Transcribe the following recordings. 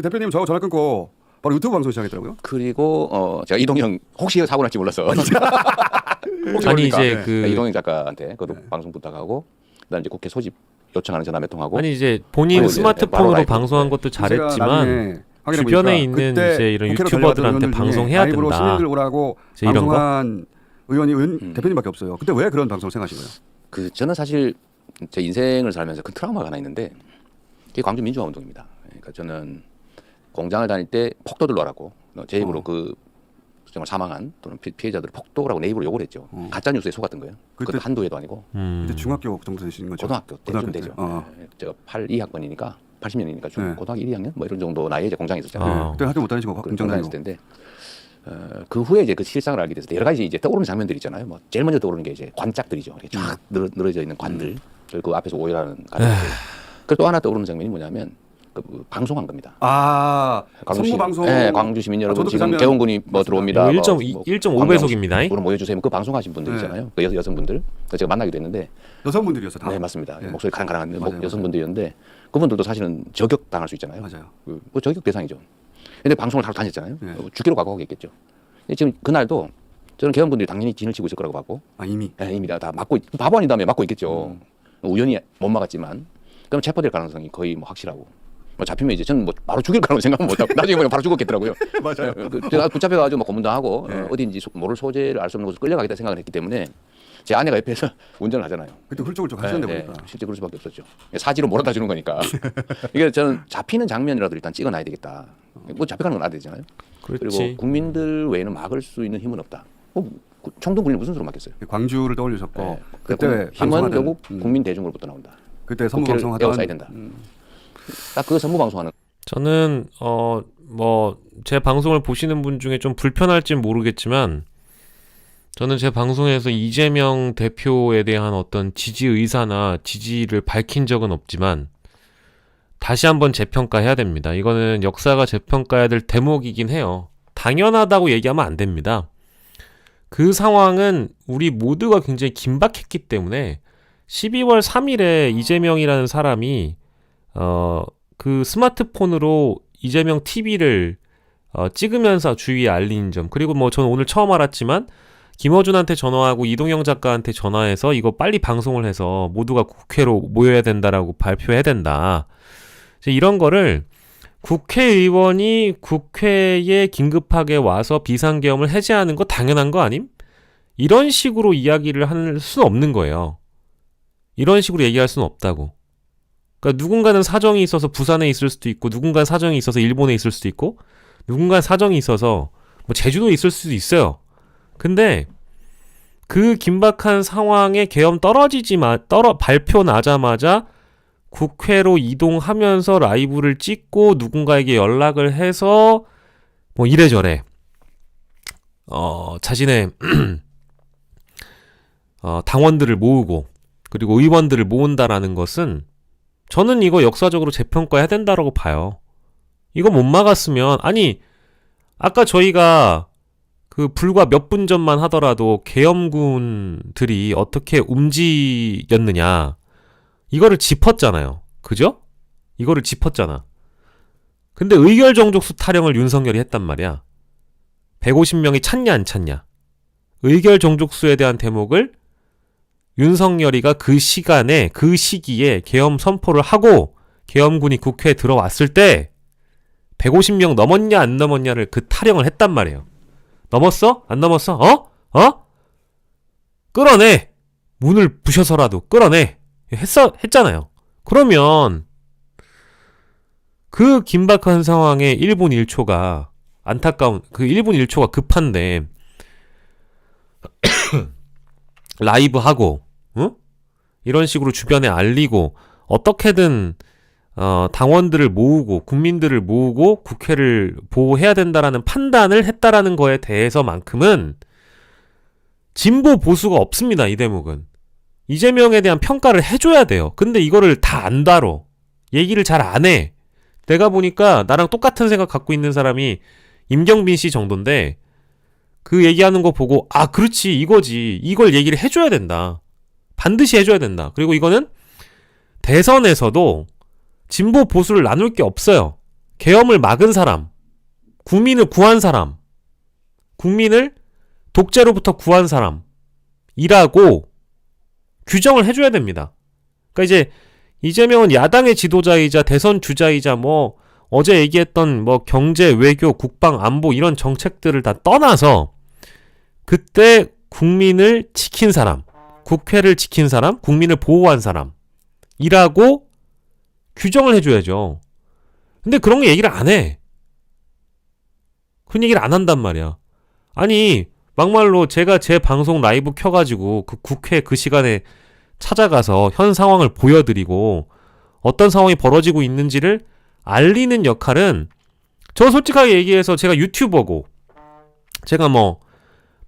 대표님 저하고 전화 끊고 바로 유튜브 방송 시작했더라고요. 그리고 제가 이동영 혹시 사고 날지 몰라서 아니 모르니까. 이제 네. 그 이동영 작가한테 그것도 방송 부탁하고 그다음 이제 국회 소집 요청하는 전화 몇 통하고 아니 이제 본인 바로 스마트폰으로 라이브. 방송한 것도 제가 잘했지만 나중에 확인해 주변에 보니까 있는 그때 이제 이런 국회로 유튜버들한테 달려왔던 의원들 중에 방송해야 라이브로 된다. 시민들 오라고 이제 이런 거? 방송한 의원이 대표님밖에 없어요. 그때 왜 그런 방송을 생각하신 거예요? 그 저는 사실 제 인생을 살면서 큰 트라우마가 하나 있는데 그게 광주 민주화 운동입니다. 그러니까 저는 공장을 다닐 때 폭도들러라고 제 입으로 그 정말 사망한 또는 피해자들을 폭도라고 내 입으로 욕을 했죠. 가짜 뉴스에 속았던 거예요. 그것도 한두 해도 아니고 그때 중학교 정도 되시는 거죠? 고등학교 때쯤 때. 되죠. 어. 제가 82학번이니까 80년이니까 네. 고등학교 1, 2학년 뭐 이런 정도 나이에 이제 공장에 있었잖아요. 그때 학교 못 다니시고 공장 공장에 다니고. 있을 텐데 그 후에 이제 그 실상을 알게 돼서 여러 가지 이제 떠오르는 장면들이 있잖아요. 뭐 제일 먼저 떠오르는 게 이제 관짝들이죠. 이렇게 쫙 늘어져 있는 관들. 그리고 그 앞에서 오열하는 관들. 그리고 또 하나 떠오르는 장면이 뭐냐면 그 방송한 겁니다. 아, 선거 방송. 네, 광주 시민 여러분 저도 그 지금 장면 개원군이 뭐 들어옵니다. 이거 뭐 1.5배속입니다. 그럼 모여주세요. 그 방송하신 분들이잖아요. 그 여성분들. 그래서 제가 만나기도 했는데. 여성분들이었어 다. 네, 맞습니다. 네. 목소리 가랑가랑한 맞아요, 여성분들이었는데 그분들도 사실은 저격 당할 수 있잖아요. 맞아요. 뭐 저격 대상이죠. 근데 방송을 하러 다녔잖아요. 네. 죽기로 각오하겠죠. 지금 그날도 저는 개헌분들이 당연히 진을 치고 있을 거라고 봤고 아 이미. 네, 이미 다 맞고 바보 아닌 다음에 맞고 있겠죠. 우연히 못 막았지만 그럼 체포될 가능성이 거의 뭐 확실하고 뭐 잡히면 이제 저는 뭐 바로 죽일 가능성 생각은 못하고 나중에 보면 바로 죽었겠더라고요. 맞아요. 제가 붙잡혀가지고 뭐 고문도 하고 네. 어디인지 모를 소재를 알 수 없는 곳으로 끌려가겠다 생각을 했기 때문에 제 아내가 옆에서 운전을 하잖아요. 그때 훌쩍훌쩍 하시는데 보니까. 실제 그럴 수밖에 없었죠. 사지로 몰아다 주는 거니까. 이게 저는 잡히는 장면이라도 일단 찍어놔야 되겠다. 뭐 잡혀가는 건 안 되잖아요. 그렇지. 그리고 국민들 외에는 막을 수 있는 힘은 없다. 총동 군인 무슨 수로 막겠어요? 광주를 떠올리셨고 네. 그때 힘은 방송하던, 결국 국민 대중으로부터 나온다. 그때 선거 국회를 방송하던 에워싸야 된다. 딱 그 선거 방송하는. 저는 뭐 제 방송을 보시는 분 중에 좀 불편할진 모르겠지만 저는 제 방송에서 이재명 대표에 대한 어떤 지지 의사나 지지를 밝힌 적은 없지만 다시 한번 재평가해야 됩니다. 이거는 역사가 재평가해야 될 대목이긴 해요. 당연하다고 얘기하면 안 됩니다. 그 상황은 우리 모두가 굉장히 긴박했기 때문에 12월 3일에 이재명이라는 사람이 그 스마트폰으로 이재명 TV를 찍으면서 주위에 알린 점, 그리고 뭐 저는 오늘 처음 알았지만 김어준한테 전화하고 이동영 작가한테 전화해서 이거 빨리 방송을 해서 모두가 국회로 모여야 된다라고 발표해야 된다. 이런 거를 국회의원이 국회에 긴급하게 와서 비상계엄을 해제하는 거 당연한 거 아님? 이런 식으로 이야기를 할 수는 없는 거예요. 이런 식으로 얘기할 수는 없다고. 그러니까 누군가는 사정이 있어서 부산에 있을 수도 있고, 누군가는 사정이 있어서 일본에 있을 수도 있고, 누군가는 사정이 있어서 뭐 제주도에 있을 수도 있어요. 근데 그 긴박한 상황에 계엄 발표 나자마자 국회로 이동하면서 라이브를 찍고 누군가에게 연락을 해서 뭐 이래저래 자신의 당원들을 모으고 그리고 의원들을 모은다라는 것은 저는 이거 역사적으로 재평가해야 된다라고 봐요. 이거 못 막았으면, 아니 아까 저희가 그 불과 몇 분 전만 하더라도 계엄군들이 어떻게 움직였느냐 이거를 짚었잖아요. 그죠? 이거를 짚었잖아. 근데 의결 정족수 타령을 윤석열이 했단 말이야. 150명이 찼냐 안 찼냐. 의결 정족수에 대한 대목을 윤석열이가 그 시간에 그 시기에 계엄 선포를 하고 계엄군이 국회에 들어왔을 때 150명 넘었냐 안 넘었냐를 그 타령을 했단 말이에요. 넘었어? 안 넘었어? 끌어내! 문을 부셔서라도 끌어내! 했잖아요. 그러면 그 긴박한 상황에 1분 1초가 안타까운, 그 1분 1초가 급한데 라이브 하고 이런 식으로 주변에 알리고 어떻게든 당원들을 모으고 국민들을 모으고 국회를 보호해야 된다라는 판단을 했다라는 거에 대해서만큼은 진보 보수가 없습니다. 이 대목은 이재명에 대한 평가를 해줘야 돼요. 근데 이거를 다 안 다뤄. 얘기를 잘 안 해. 내가 보니까 나랑 똑같은 생각 갖고 있는 사람이 임경빈 씨 정도인데 그 얘기하는 거 보고 아 그렇지 이거지, 이걸 얘기를 해줘야 된다. 반드시 해줘야 된다. 그리고 이거는 대선에서도 진보 보수를 나눌 게 없어요. 계엄을 막은 사람, 국민을 구한 사람, 국민을 독재로부터 구한 사람이라고 규정을 해줘야 됩니다. 그러니까 이제 이재명은 야당의 지도자이자 대선 주자이자 뭐 어제 얘기했던 뭐 경제, 외교, 국방, 안보 이런 정책들을 다 떠나서 그때 국민을 지킨 사람, 국회를 지킨 사람, 국민을 보호한 사람이라고 규정을 해줘야죠. 근데 그런 거 얘기를 안 해. 그런 얘기를 안 한단 말이야. 아니 막말로 제가 제 방송 라이브 켜가지고 그 국회 그 시간에 찾아가서 현 상황을 보여드리고 어떤 상황이 벌어지고 있는지를 알리는 역할은 저 솔직하게 얘기해서 제가 유튜버고 제가 뭐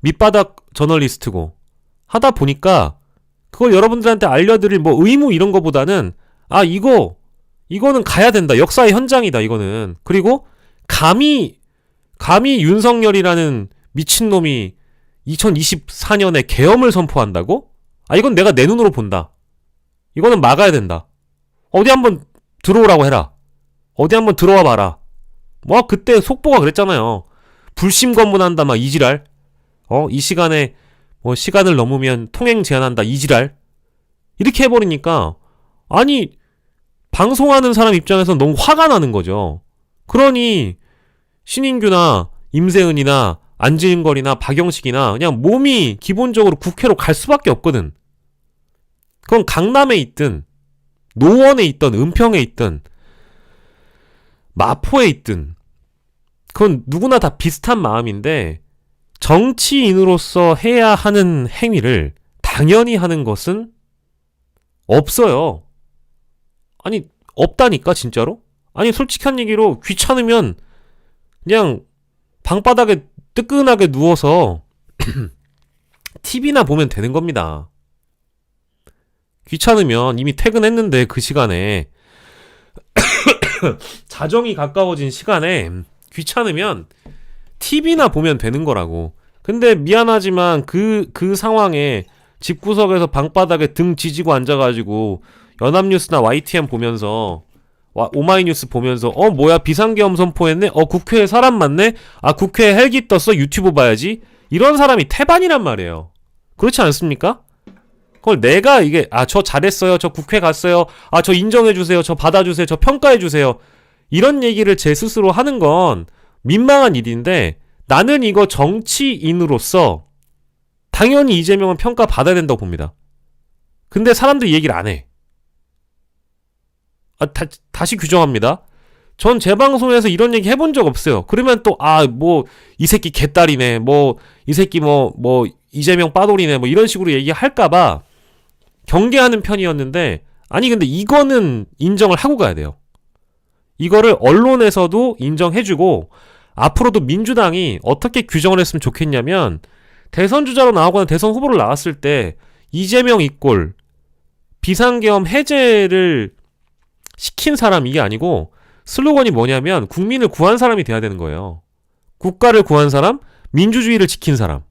밑바닥 저널리스트고 하다 보니까 그걸 여러분들한테 알려드릴 뭐 의무 이런 거보다는 아 이거는 가야 된다. 역사의 현장이다 이거는. 그리고 감히 윤석열이라는 미친놈이 2024년에 계엄을 선포한다고? 아 이건 내가 내 눈으로 본다. 이거는 막아야 된다. 어디 한번 들어오라고 해라. 어디 한번 들어와 봐라. 뭐 그때 속보가 그랬잖아요. 불심 검문한다 막 이지랄. 이 시간에 뭐 시간을 넘으면 통행 제한한다 이지랄. 이렇게 해버리니까 아니 방송하는 사람 입장에서 너무 화가 나는 거죠. 그러니 신인규나 임세은이나 안진걸이나 박영식이나 그냥 몸이 기본적으로 국회로 갈 수밖에 없거든. 그건 강남에 있든 노원에 있든 은평에 있든 마포에 있든 그건 누구나 다 비슷한 마음인데 정치인으로서 해야 하는 행위를 당연히 하는 것은 없어요. 아니 없다니까 진짜로? 아니 솔직한 얘기로 귀찮으면 그냥 방바닥에 뜨끈하게 누워서 TV나 보면 되는 겁니다. 귀찮으면 이미 퇴근했는데 그 시간에 자정이 가까워진 시간에 귀찮으면 TV나 보면 되는 거라고. 근데 미안하지만 그 상황에 집구석에서 방바닥에 등 지지고 앉아가지고 연합뉴스나 YTN 보면서 오마이뉴스 보면서 뭐야 비상계엄 선포했네? 국회에 사람 많네? 국회에 헬기 떴어? 유튜브 봐야지? 이런 사람이 태반이란 말이에요. 그렇지 않습니까? 그걸 내가 이게 저 잘했어요. 저 국회 갔어요. 저 인정해주세요. 저 받아주세요. 저 평가해주세요. 이런 얘기를 제 스스로 하는 건 민망한 일인데 나는 이거 정치인으로서 당연히 이재명은 평가받아야 된다고 봅니다. 근데 사람들이 얘기를 안 해. 다시 규정합니다. 전 제 방송에서 이런 얘기 해본 적 없어요. 그러면 또 뭐 이 새끼 개딸이네. 뭐 이 새끼 뭐 이재명 빠돌이네. 뭐 이런 식으로 얘기할까봐 경계하는 편이었는데 아니 근데 이거는 인정을 하고 가야 돼요. 이거를 언론에서도 인정해주고 앞으로도 민주당이 어떻게 규정을 했으면 좋겠냐면 대선 주자로 나오거나 대선 후보로 나왔을 때 이재명 이꼴 비상계엄 해제를 시킨 사람 이게 아니고 슬로건이 뭐냐면 국민을 구한 사람이 돼야 되는 거예요. 국가를 구한 사람, 민주주의를 지킨 사람.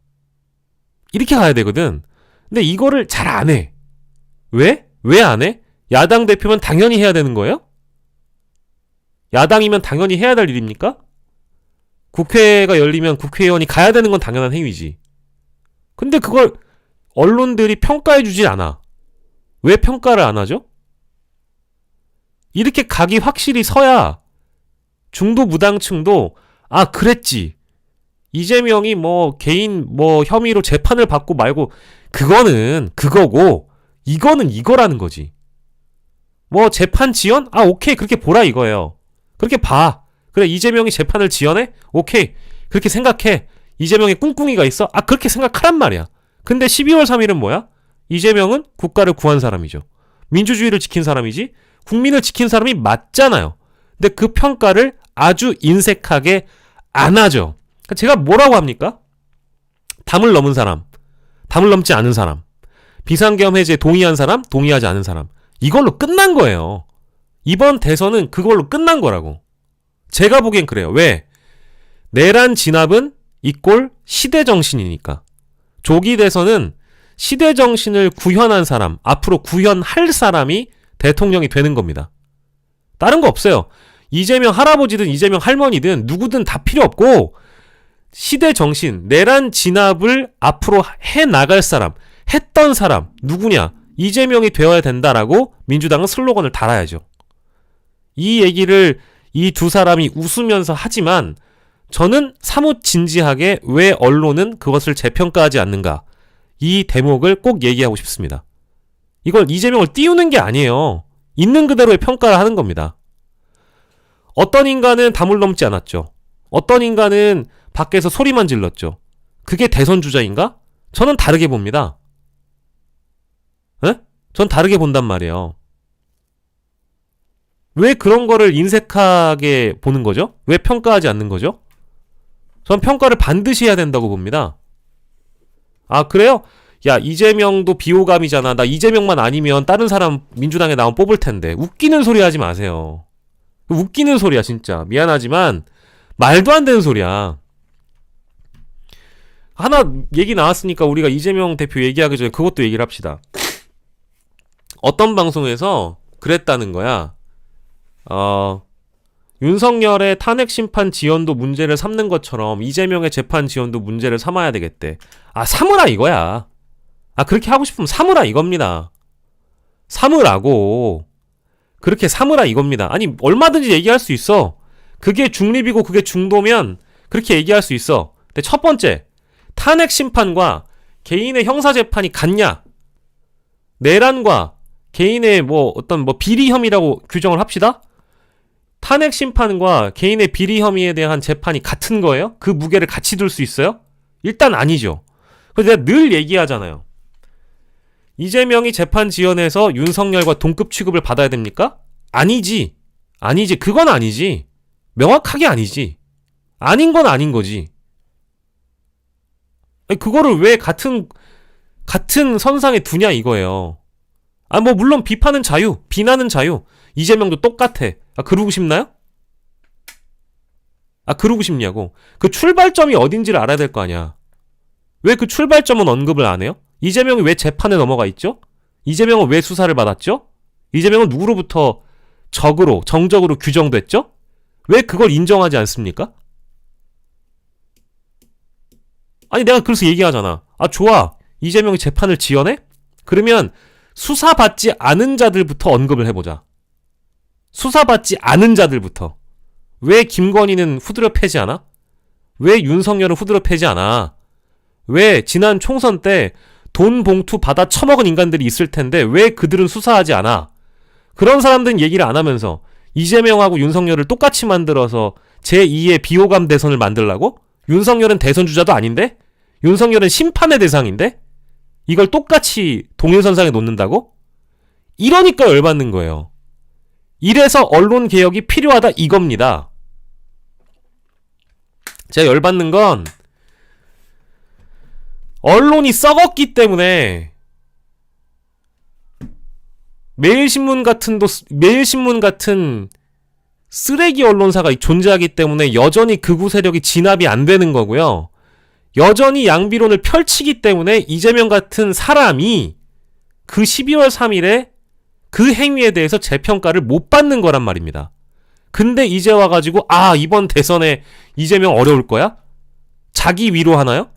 이렇게 가야 되거든. 근데 이거를 잘 안 해. 왜? 왜 안 해? 야당 대표면 당연히 해야 되는 거예요? 야당이면 당연히 해야 될 일입니까? 국회가 열리면 국회의원이 가야 되는 건 당연한 행위지. 근데 그걸 언론들이 평가해주질 않아. 왜 평가를 안 하죠? 이렇게 각이 확실히 서야 중도무당층도 그랬지. 이재명이 뭐 개인 뭐 혐의로 재판을 받고 말고 그거는 그거고 이거는 이거라는 거지. 뭐 재판 지연? 오케이 그렇게 보라 이거예요. 그렇게 봐. 그래 이재명이 재판을 지연해? 오케이 그렇게 생각해. 이재명의 꿍꿍이가 있어? 그렇게 생각하란 말이야. 근데 12월 3일은 뭐야? 이재명은 국가를 구한 사람이죠. 민주주의를 지킨 사람이지 국민을 지킨 사람이 맞잖아요. 근데 그 평가를 아주 인색하게 안 하죠. 제가 뭐라고 합니까? 담을 넘은 사람, 담을 넘지 않은 사람, 비상계엄 해제에 동의한 사람, 동의하지 않은 사람. 이걸로 끝난 거예요. 이번 대선은 그걸로 끝난 거라고. 제가 보기엔 그래요. 왜? 내란 진압은 이꼴 시대정신이니까. 조기 대선은 시대정신을 구현한 사람, 앞으로 구현할 사람이 대통령이 되는 겁니다. 다른 거 없어요. 이재명 할아버지든 이재명 할머니든 누구든 다 필요 없고 시대 정신, 내란 진압을 앞으로 해 나갈 사람, 했던 사람 누구냐? 이재명이 되어야 된다라고 민주당은 슬로건을 달아야죠. 이 얘기를 이 두 사람이 웃으면서 하지만 저는 사뭇 진지하게 왜 언론은 그것을 재평가하지 않는가? 이 대목을 꼭 얘기하고 싶습니다. 이걸 이재명을 띄우는 게 아니에요. 있는 그대로의 평가를 하는 겁니다. 어떤 인간은 담을 넘지 않았죠. 어떤 인간은 밖에서 소리만 질렀죠. 그게 대선 주자인가? 저는 다르게 봅니다. 에? 전 다르게 본단 말이에요. 왜 그런 거를 인색하게 보는 거죠? 왜 평가하지 않는 거죠? 전 평가를 반드시 해야 된다고 봅니다. 아, 그래요? 야, 이재명도 비호감이잖아. 나 이재명만 아니면 다른 사람 민주당에 나오면 뽑을 텐데. 웃기는 소리 하지 마세요. 웃기는 소리야, 진짜. 미안하지만 말도 안 되는 소리야. 하나 얘기 나왔으니까 우리가 이재명 대표 얘기하기 전에 그것도 얘기를 합시다. 어떤 방송에서 그랬다는 거야. 윤석열의 탄핵 심판 지연도 문제를 삼는 것처럼 이재명의 재판 지연도 문제를 삼아야 되겠대. 아, 삼으라 이거야. 아, 그렇게 하고 싶으면 삼으라 이겁니다. 삼으라고. 그렇게 삼으라 이겁니다. 아니, 얼마든지 얘기할 수 있어. 그게 중립이고 그게 중도면 그렇게 얘기할 수 있어. 근데 첫 번째, 탄핵 심판과 개인의 형사 재판이 같냐? 내란과 개인의 어떤 비리 혐의라고 규정을 합시다? 탄핵 심판과 개인의 비리 혐의에 대한 재판이 같은 거예요? 그 무게를 같이 둘 수 있어요? 일단 아니죠. 그래서 내가 늘 얘기하잖아요. 이재명이 재판 지연해서 윤석열과 동급 취급을 받아야 됩니까? 아니지. 아니지. 그건 아니지. 명확하게 아니지. 아닌 건 아닌 거지. 아니, 그거를 왜 같은 선상에 두냐 이거예요. 아, 물론 비판은 자유, 비난은 자유. 이재명도 똑같아. 아, 그러고 싶나요? 아, 그러고 싶냐고. 그 출발점이 어딘지를 알아야 될 거 아니야. 왜 그 출발점은 언급을 안 해요? 이재명이 왜 재판에 넘어가 있죠? 이재명은 왜 수사를 받았죠? 이재명은 누구로부터 정적으로 규정됐죠? 왜 그걸 인정하지 않습니까? 아니, 내가 그래서 얘기하잖아. 아, 좋아. 이재명이 재판을 지연해? 그러면 수사받지 않은 자들부터 언급을 해보자. 수사받지 않은 자들부터. 왜 김건희는 후드려 패지 않아? 왜 윤석열은 후드려 패지 않아? 왜 지난 총선 때 돈 봉투 받아 처먹은 인간들이 있을 텐데 왜 그들은 수사하지 않아? 그런 사람들은 얘기를 안 하면서 이재명하고 윤석열을 똑같이 만들어서 제2의 비호감 대선을 만들라고? 윤석열은 대선 주자도 아닌데? 윤석열은 심판의 대상인데? 이걸 똑같이 동일선상에 놓는다고? 이러니까 열받는 거예요. 이래서 언론 개혁이 필요하다 이겁니다. 제가 열받는 건 언론이 썩었기 때문에 매일신문 같은 쓰레기 언론사가 존재하기 때문에 여전히 극우 세력이 진압이 안 되는 거고요. 여전히 양비론을 펼치기 때문에 이재명 같은 사람이 그 12월 3일에 그 행위에 대해서 재평가를 못 받는 거란 말입니다. 근데 이제 와가지고 이번 대선에 이재명 어려울 거야? 자기 위로하나요?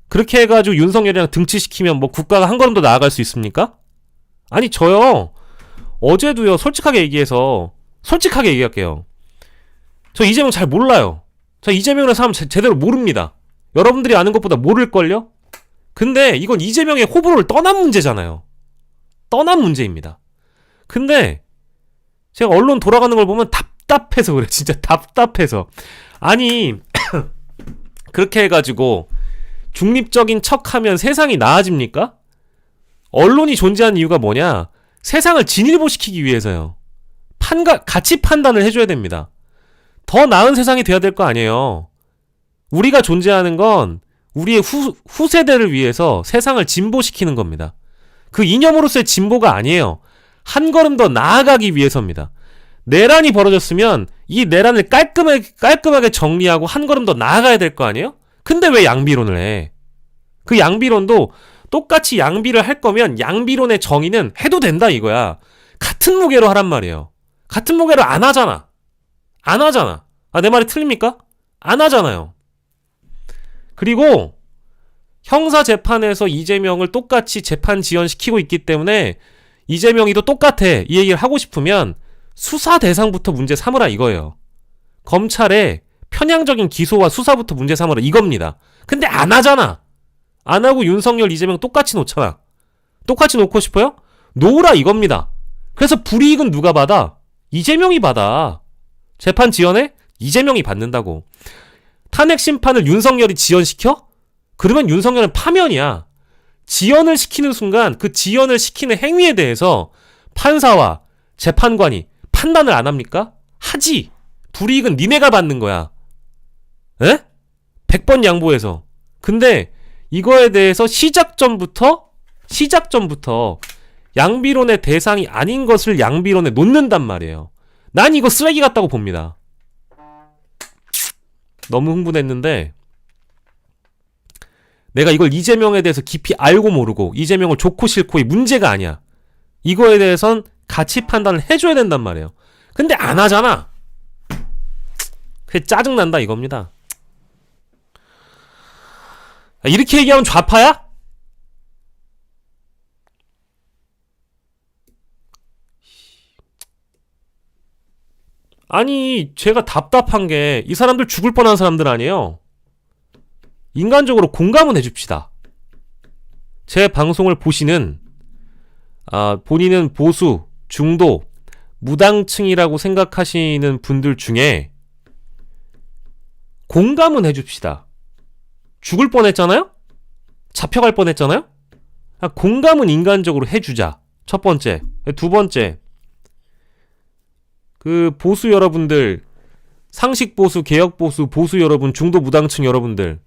그렇게 해가지고 윤석열이랑 등치시키면 국가가 한 걸음 더 나아갈 수 있습니까? 아니, 저요, 어제도요, 솔직하게 얘기할게요. 저 이재명 잘 몰라요. 저 이재명이라는 사람 제대로 모릅니다. 여러분들이 아는 것보다 모를걸요? 근데 이건 이재명의 호불호를 떠난 문제잖아요. 떠난 문제입니다. 근데 제가 언론 돌아가는 걸 보면 답답해서 그래. 진짜 답답해서. 아니 그렇게 해가지고 중립적인 척하면 세상이 나아집니까? 언론이 존재하는 이유가 뭐냐? 세상을 진일보시키기 위해서요. 가치 판단을 해줘야 됩니다. 더 나은 세상이 돼야 될 거 아니에요. 우리가 존재하는 건 우리의 후세대를 위해서 세상을 진보시키는 겁니다. 그 이념으로서의 진보가 아니에요. 한 걸음 더 나아가기 위해서입니다. 내란이 벌어졌으면 이 내란을 깔끔하게 정리하고 한 걸음 더 나아가야 될 거 아니에요? 근데 왜 양비론을 해? 그 양비론도 똑같이 양비를 할 거면 양비론의 정의는 해도 된다 이거야. 같은 무게로 하란 말이에요. 같은 무게로 안 하잖아. 안 하잖아. 아, 내 말이 틀립니까? 안 하잖아요. 그리고 형사재판에서 이재명을 똑같이 재판 지연시키고 있기 때문에 이재명이도 똑같아. 이 얘기를 하고 싶으면 수사 대상부터 문제 삼으라 이거예요. 검찰의 편향적인 기소와 수사부터 문제 삼으라 이겁니다. 근데 안 하잖아. 안 하고 윤석열, 이재명 똑같이 놓잖아. 똑같이 놓고 싶어요? 놓으라 이겁니다. 그래서 불이익은 누가 받아? 이재명이 받아. 재판 지연해? 이재명이 받는다고. 탄핵 심판을 윤석열이 지연시켜? 그러면 윤석열은 파면이야. 지연을 시키는 순간 그 지연을 시키는 행위에 대해서 판사와 재판관이 판단을 안 합니까? 하지. 불이익은 니네가 받는 거야. 에? 100번 양보해서. 근데 이거에 대해서 시작점부터 양비론의 대상이 아닌 것을 양비론에 놓는단 말이에요. 난 이거 쓰레기 같다고 봅니다. 너무 흥분했는데 내가 이걸 이재명에 대해서 깊이 알고 모르고 이재명을 좋고 싫고의 문제가 아니야. 이거에 대해선 가치 판단을 해줘야 된단 말이에요. 근데 안 하잖아. 그게 짜증난다 이겁니다. 이렇게 얘기하면 좌파야? 아니 제가 답답한 게 이 사람들 죽을 뻔한 사람들 아니에요. 인간적으로 공감은 해줍시다. 제 방송을 보시는 본인은 보수, 중도, 무당층이라고 생각하시는 분들 중에 공감은 해줍시다. 죽을 뻔했잖아요? 잡혀갈 뻔했잖아요? 공감은 인간적으로 해주자. 첫 번째. 두 번째. 그 보수 여러분들, 상식 보수, 개혁 보수, 보수 여러분, 중도 무당층 여러분들,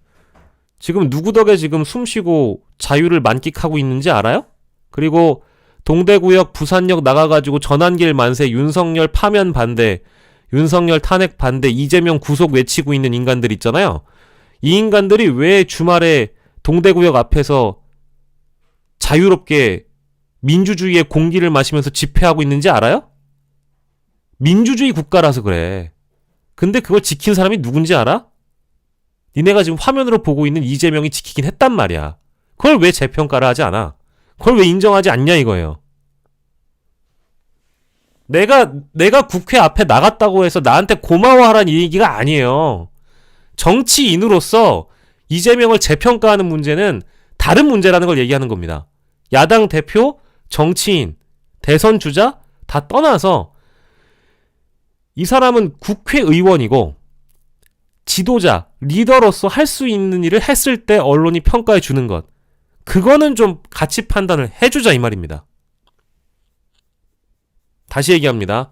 지금 누구 덕에 지금 숨쉬고 자유를 만끽하고 있는지 알아요? 그리고 동대구역, 부산역 나가가지고 전환길 만세, 윤석열 파면 반대, 윤석열 탄핵 반대, 이재명 구속 외치고 있는 인간들 있잖아요. 이 인간들이 왜 주말에 동대구역 앞에서 자유롭게 민주주의의 공기를 마시면서 집회하고 있는지 알아요? 민주주의 국가라서 그래. 근데 그걸 지킨 사람이 누군지 알아? 니네가 지금 화면으로 보고 있는 이재명이 지키긴 했단 말이야. 그걸 왜 재평가를 하지 않아? 그걸 왜 인정하지 않냐 이거예요. 내가 국회 앞에 나갔다고 해서 나한테 고마워하라는 얘기가 아니에요. 정치인으로서 이재명을 재평가하는 문제는 다른 문제라는 걸 얘기하는 겁니다. 야당 대표, 정치인, 대선 주자 다 떠나서 이 사람은 국회의원이고 지도자, 리더로서 할 수 있는 일을 했을 때 언론이 평가해 주는 것. 그거는 좀 가치 판단을 해주자 이 말입니다. 다시 얘기합니다.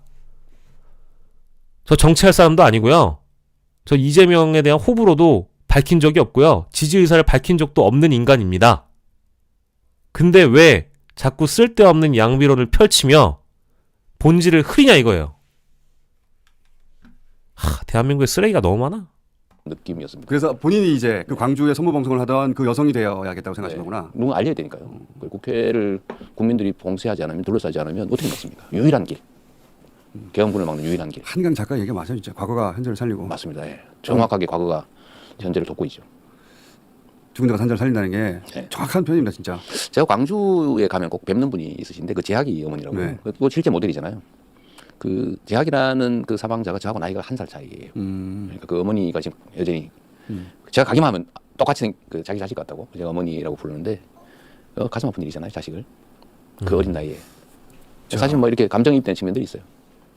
저 정치할 사람도 아니고요. 저 이재명에 대한 호불호도 밝힌 적이 없고요. 지지 의사를 밝힌 적도 없는 인간입니다. 근데 왜 자꾸 쓸데없는 양비론을 펼치며 본질을 흐리냐 이거예요. 대한민국에 쓰레기가 너무 많아. 느낌이었습니다. 그래서 본인이 이제 그 광주에 선무 방송을 하던 그 여성이 되어야겠다고 생각하시는 거구나. 누군가 알려야 되니까요. 국회를 국민들이 봉쇄하지 않으면, 둘러싸지 않으면 어떻게 막습니까? 유일한 길. 개헌군을 막는 유일한 길. 한강 작가 얘기가 맞아요, 진짜. 과거가 현재를 살리고. 맞습니다. 예. 정확하게 과거가 현재를 돕고 있죠. 죽은 데가 산자를 살린다는 게 네. 정확한 표현입니다, 진짜. 제가 광주에 가면 꼭 뵙는 분이 있으신데 그 재학이 어머니라고. 네. 그거 실제 모델이잖아요. 그 재학이라는 그 사망자가 저하고 나이가 1살 차이예요. 그러니까 그 어머니가 지금 여전히 제가 가기만 하면 똑같이 그 자기 자식 같다고 제가 어머니라고 부르는데 가슴 아픈 일이잖아요, 자식을. 그 어린 나이에. 사실 뭐 이렇게 감정이입된 측면들이 있어요.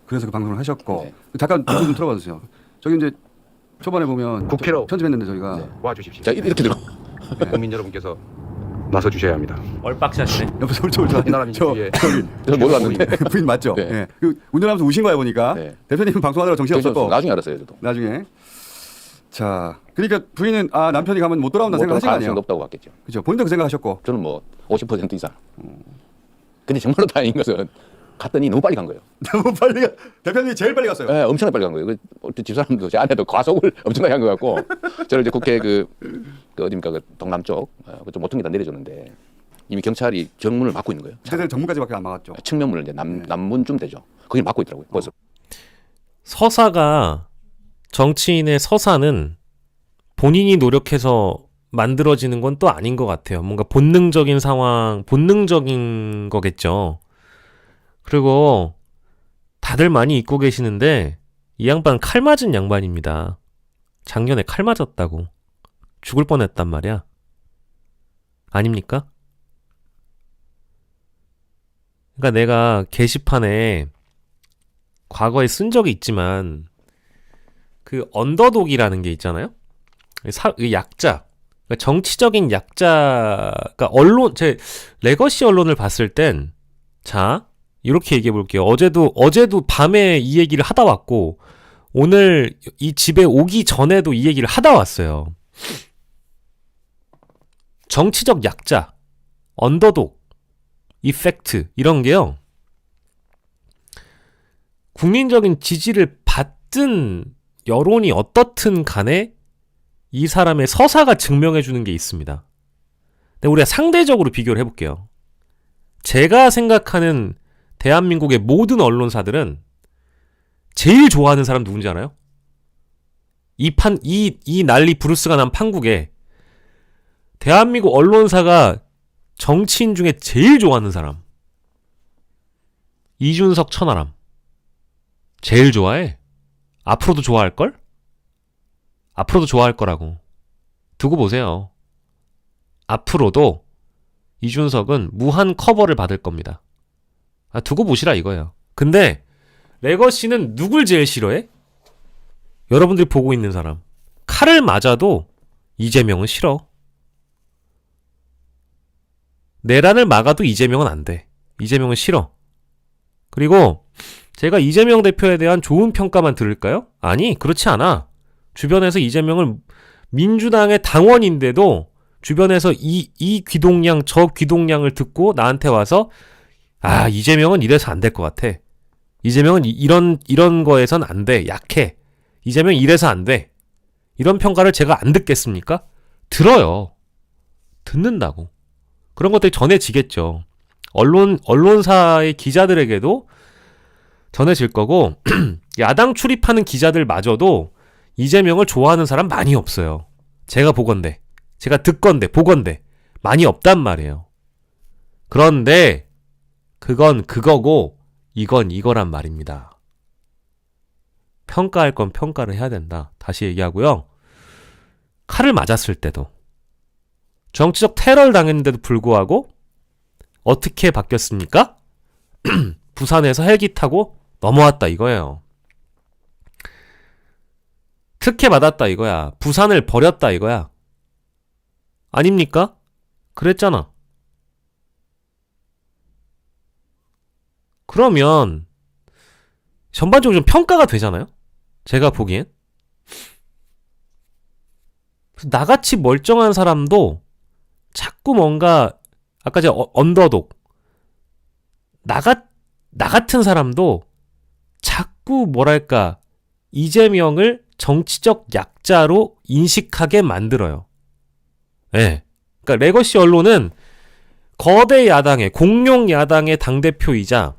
그래서 그 방송을 하셨고. 네. 잠깐 좀 들어봐 주세요. 저기 이제 초반에 보면 국회로 편집했는데 저희가 네. 와주십시오. 자, 이렇게 들어. 국민 여러분께서 나서 주셔야 합니다. 얼빡샷이네. 옆에서 저 이 나라 민주주의의 저못 왔는데. 부인 맞죠? 네. 예. 그 운전하면서 우신 거야 보니까. 네. 대표님 방송하다가 정신 없었고. 나중에 알았어요, 저도. 나중에. 자, 그러니까 부인은 남편이 가면 못 돌아온다 생각하신 거 가능성이 아니에요? 높다고 봤겠죠. 그죠? 본인도 그 생각하셨고. 저는 뭐 50% 이상. 근데 정말로 다행인 것은 갔더니 너무 빨리 간 거예요. 너무 빨리 대표님이 제일 빨리 갔어요. 네, 엄청나게 빨리 간 거예요. 그 집사람도 제 아내도 과속을 엄청나게 한 것 같고 저를 이제 국회 그 어디입니까 그 동남 쪽 그쪽 모퉁이다 내려줬는데 이미 경찰이 정문을 막고 있는 거예요. 그때는 정문까지밖에 안 막았죠. 측면문을 이제 남문쯤 되죠. 거기 막고 있더라고요. 벌써. 서사가 정치인의 서사는 본인이 노력해서 만들어지는 건 또 아닌 것 같아요. 뭔가 본능적인 상황, 본능적인 거겠죠. 그리고 다들 많이 잊고 계시는데 이 양반 칼 맞은 양반입니다. 작년에 칼 맞았다고. 죽을 뻔했단 말이야. 아닙니까? 그러니까 내가 게시판에 과거에 쓴 적이 있지만 그 언더독이라는 게 있잖아요. 그 약자, 그러니까 정치적인 약자가 언론, 제 레거시 언론을 봤을 땐, 자 이렇게 얘기해 볼게요. 어제도 밤에 이 얘기를 하다 왔고 오늘 이 집에 오기 전에도 이 얘기를 하다 왔어요. 정치적 약자, 언더독, 이펙트 이런 게요. 국민적인 지지를 받든 여론이 어떻든 간에 이 사람의 서사가 증명해 주는 게 있습니다. 근데 우리가 상대적으로 비교를 해볼게요. 제가 생각하는 대한민국의 모든 언론사들은 제일 좋아하는 사람 누군지 알아요? 이 난리 브루스가 난 판국에 대한민국 언론사가 정치인 중에 제일 좋아하는 사람. 이준석 천하람. 제일 좋아해. 앞으로도 좋아할걸? 앞으로도 좋아할 거라고. 두고 보세요. 앞으로도 이준석은 무한 커버를 받을 겁니다. 두고 보시라 이거예요. 근데 레거시는 누굴 제일 싫어해? 여러분들이 보고 있는 사람. 칼을 맞아도 이재명은 싫어. 내란을 막아도 이재명은 안 돼. 이재명은 싫어. 그리고 제가 이재명 대표에 대한 좋은 평가만 들을까요? 아니, 그렇지 않아. 주변에서 이재명을 민주당의 당원인데도 주변에서 이 귀동냥 저 귀동냥을 듣고 나한테 와서 이재명은 이래서 안 될 것 같아. 이재명은 이런 거에선 안 돼. 약해. 이재명 이래서 안 돼. 이런 평가를 제가 안 듣겠습니까? 들어요. 듣는다고. 그런 것들이 전해지겠죠. 언론사의 기자들에게도 전해질 거고 야당 출입하는 기자들마저도 이재명을 좋아하는 사람 많이 없어요. 제가 보건대, 제가 듣건대, 보건대 많이 없단 말이에요. 그런데 그건 그거고 이건 이거란 말입니다. 평가할 건 평가를 해야 된다. 다시 얘기하고요. 칼을 맞았을 때도 정치적 테러를 당했는데도 불구하고 어떻게 바뀌었습니까? 부산에서 헬기 타고 넘어왔다 이거예요. 특혜 받았다 이거야. 부산을 버렸다 이거야. 아닙니까? 그랬잖아. 그러면 전반적으로 좀 평가가 되잖아요? 제가 보기엔. 나같이 멀쩡한 사람도 자꾸 뭔가 아까 제가 언더독 나 같은 사람도 자꾸 뭐랄까 이재명을 정치적 약자로 인식하게 만들어요. 예. 그러니까 레거시 언론은 거대 야당의 공룡 야당의 당대표이자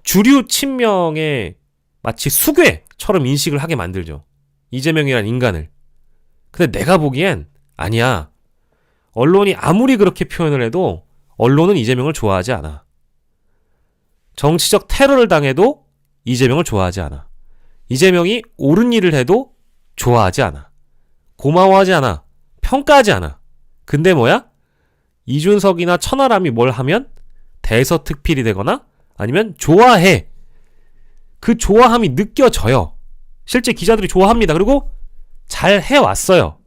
주류 친명의 마치 수괴처럼 인식을 하게 만들죠. 이재명이란 인간을. 근데 내가 보기엔 아니야. 언론이 아무리 그렇게 표현을 해도 언론은 이재명을 좋아하지 않아. 정치적 테러를 당해도 이재명을 좋아하지 않아. 이재명이 옳은 일을 해도 좋아하지 않아. 고마워하지 않아. 평가하지 않아. 근데 뭐야? 이준석이나 천하람이 뭘 하면 대서특필이 되거나 아니면 좋아해. 그 좋아함이 느껴져요. 실제 기자들이 좋아합니다. 그리고 잘 해왔어요.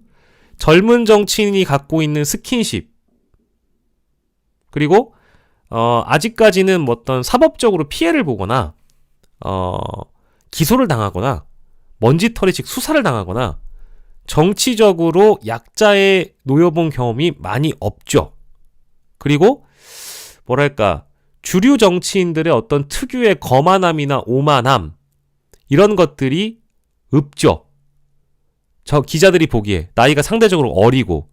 젊은 정치인이 갖고 있는 스킨십. 그리고 아직까지는 어떤 사법적으로 피해를 보거나 기소를 당하거나 먼지털이식 수사를 당하거나 정치적으로 약자에 놓여본 경험이 많이 없죠. 그리고 뭐랄까 주류 정치인들의 어떤 특유의 거만함이나 오만함 이런 것들이 없죠. 저 기자들이 보기에 나이가 상대적으로 어리고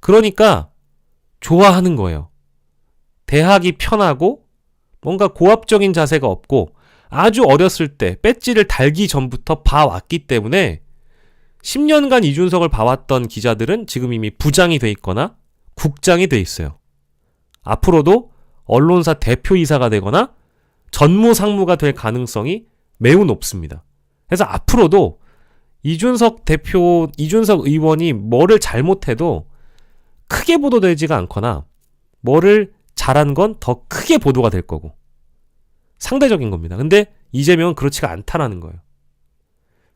그러니까 좋아하는 거예요. 대하기 편하고 뭔가 고압적인 자세가 없고 아주 어렸을 때 배지를 달기 전부터 봐왔기 때문에 10년간 이준석을 봐왔던 기자들은 지금 이미 부장이 돼 있거나 국장이 돼 있어요. 앞으로도 언론사 대표이사가 되거나 전무상무가 될 가능성이 매우 높습니다. 그래서 앞으로도 이준석 의원이 뭐를 잘못해도 크게 보도되지가 않거나 뭐를 잘한 건 더 크게 보도가 될 거고 상대적인 겁니다. 근데 이재명은 그렇지가 않다라는 거예요.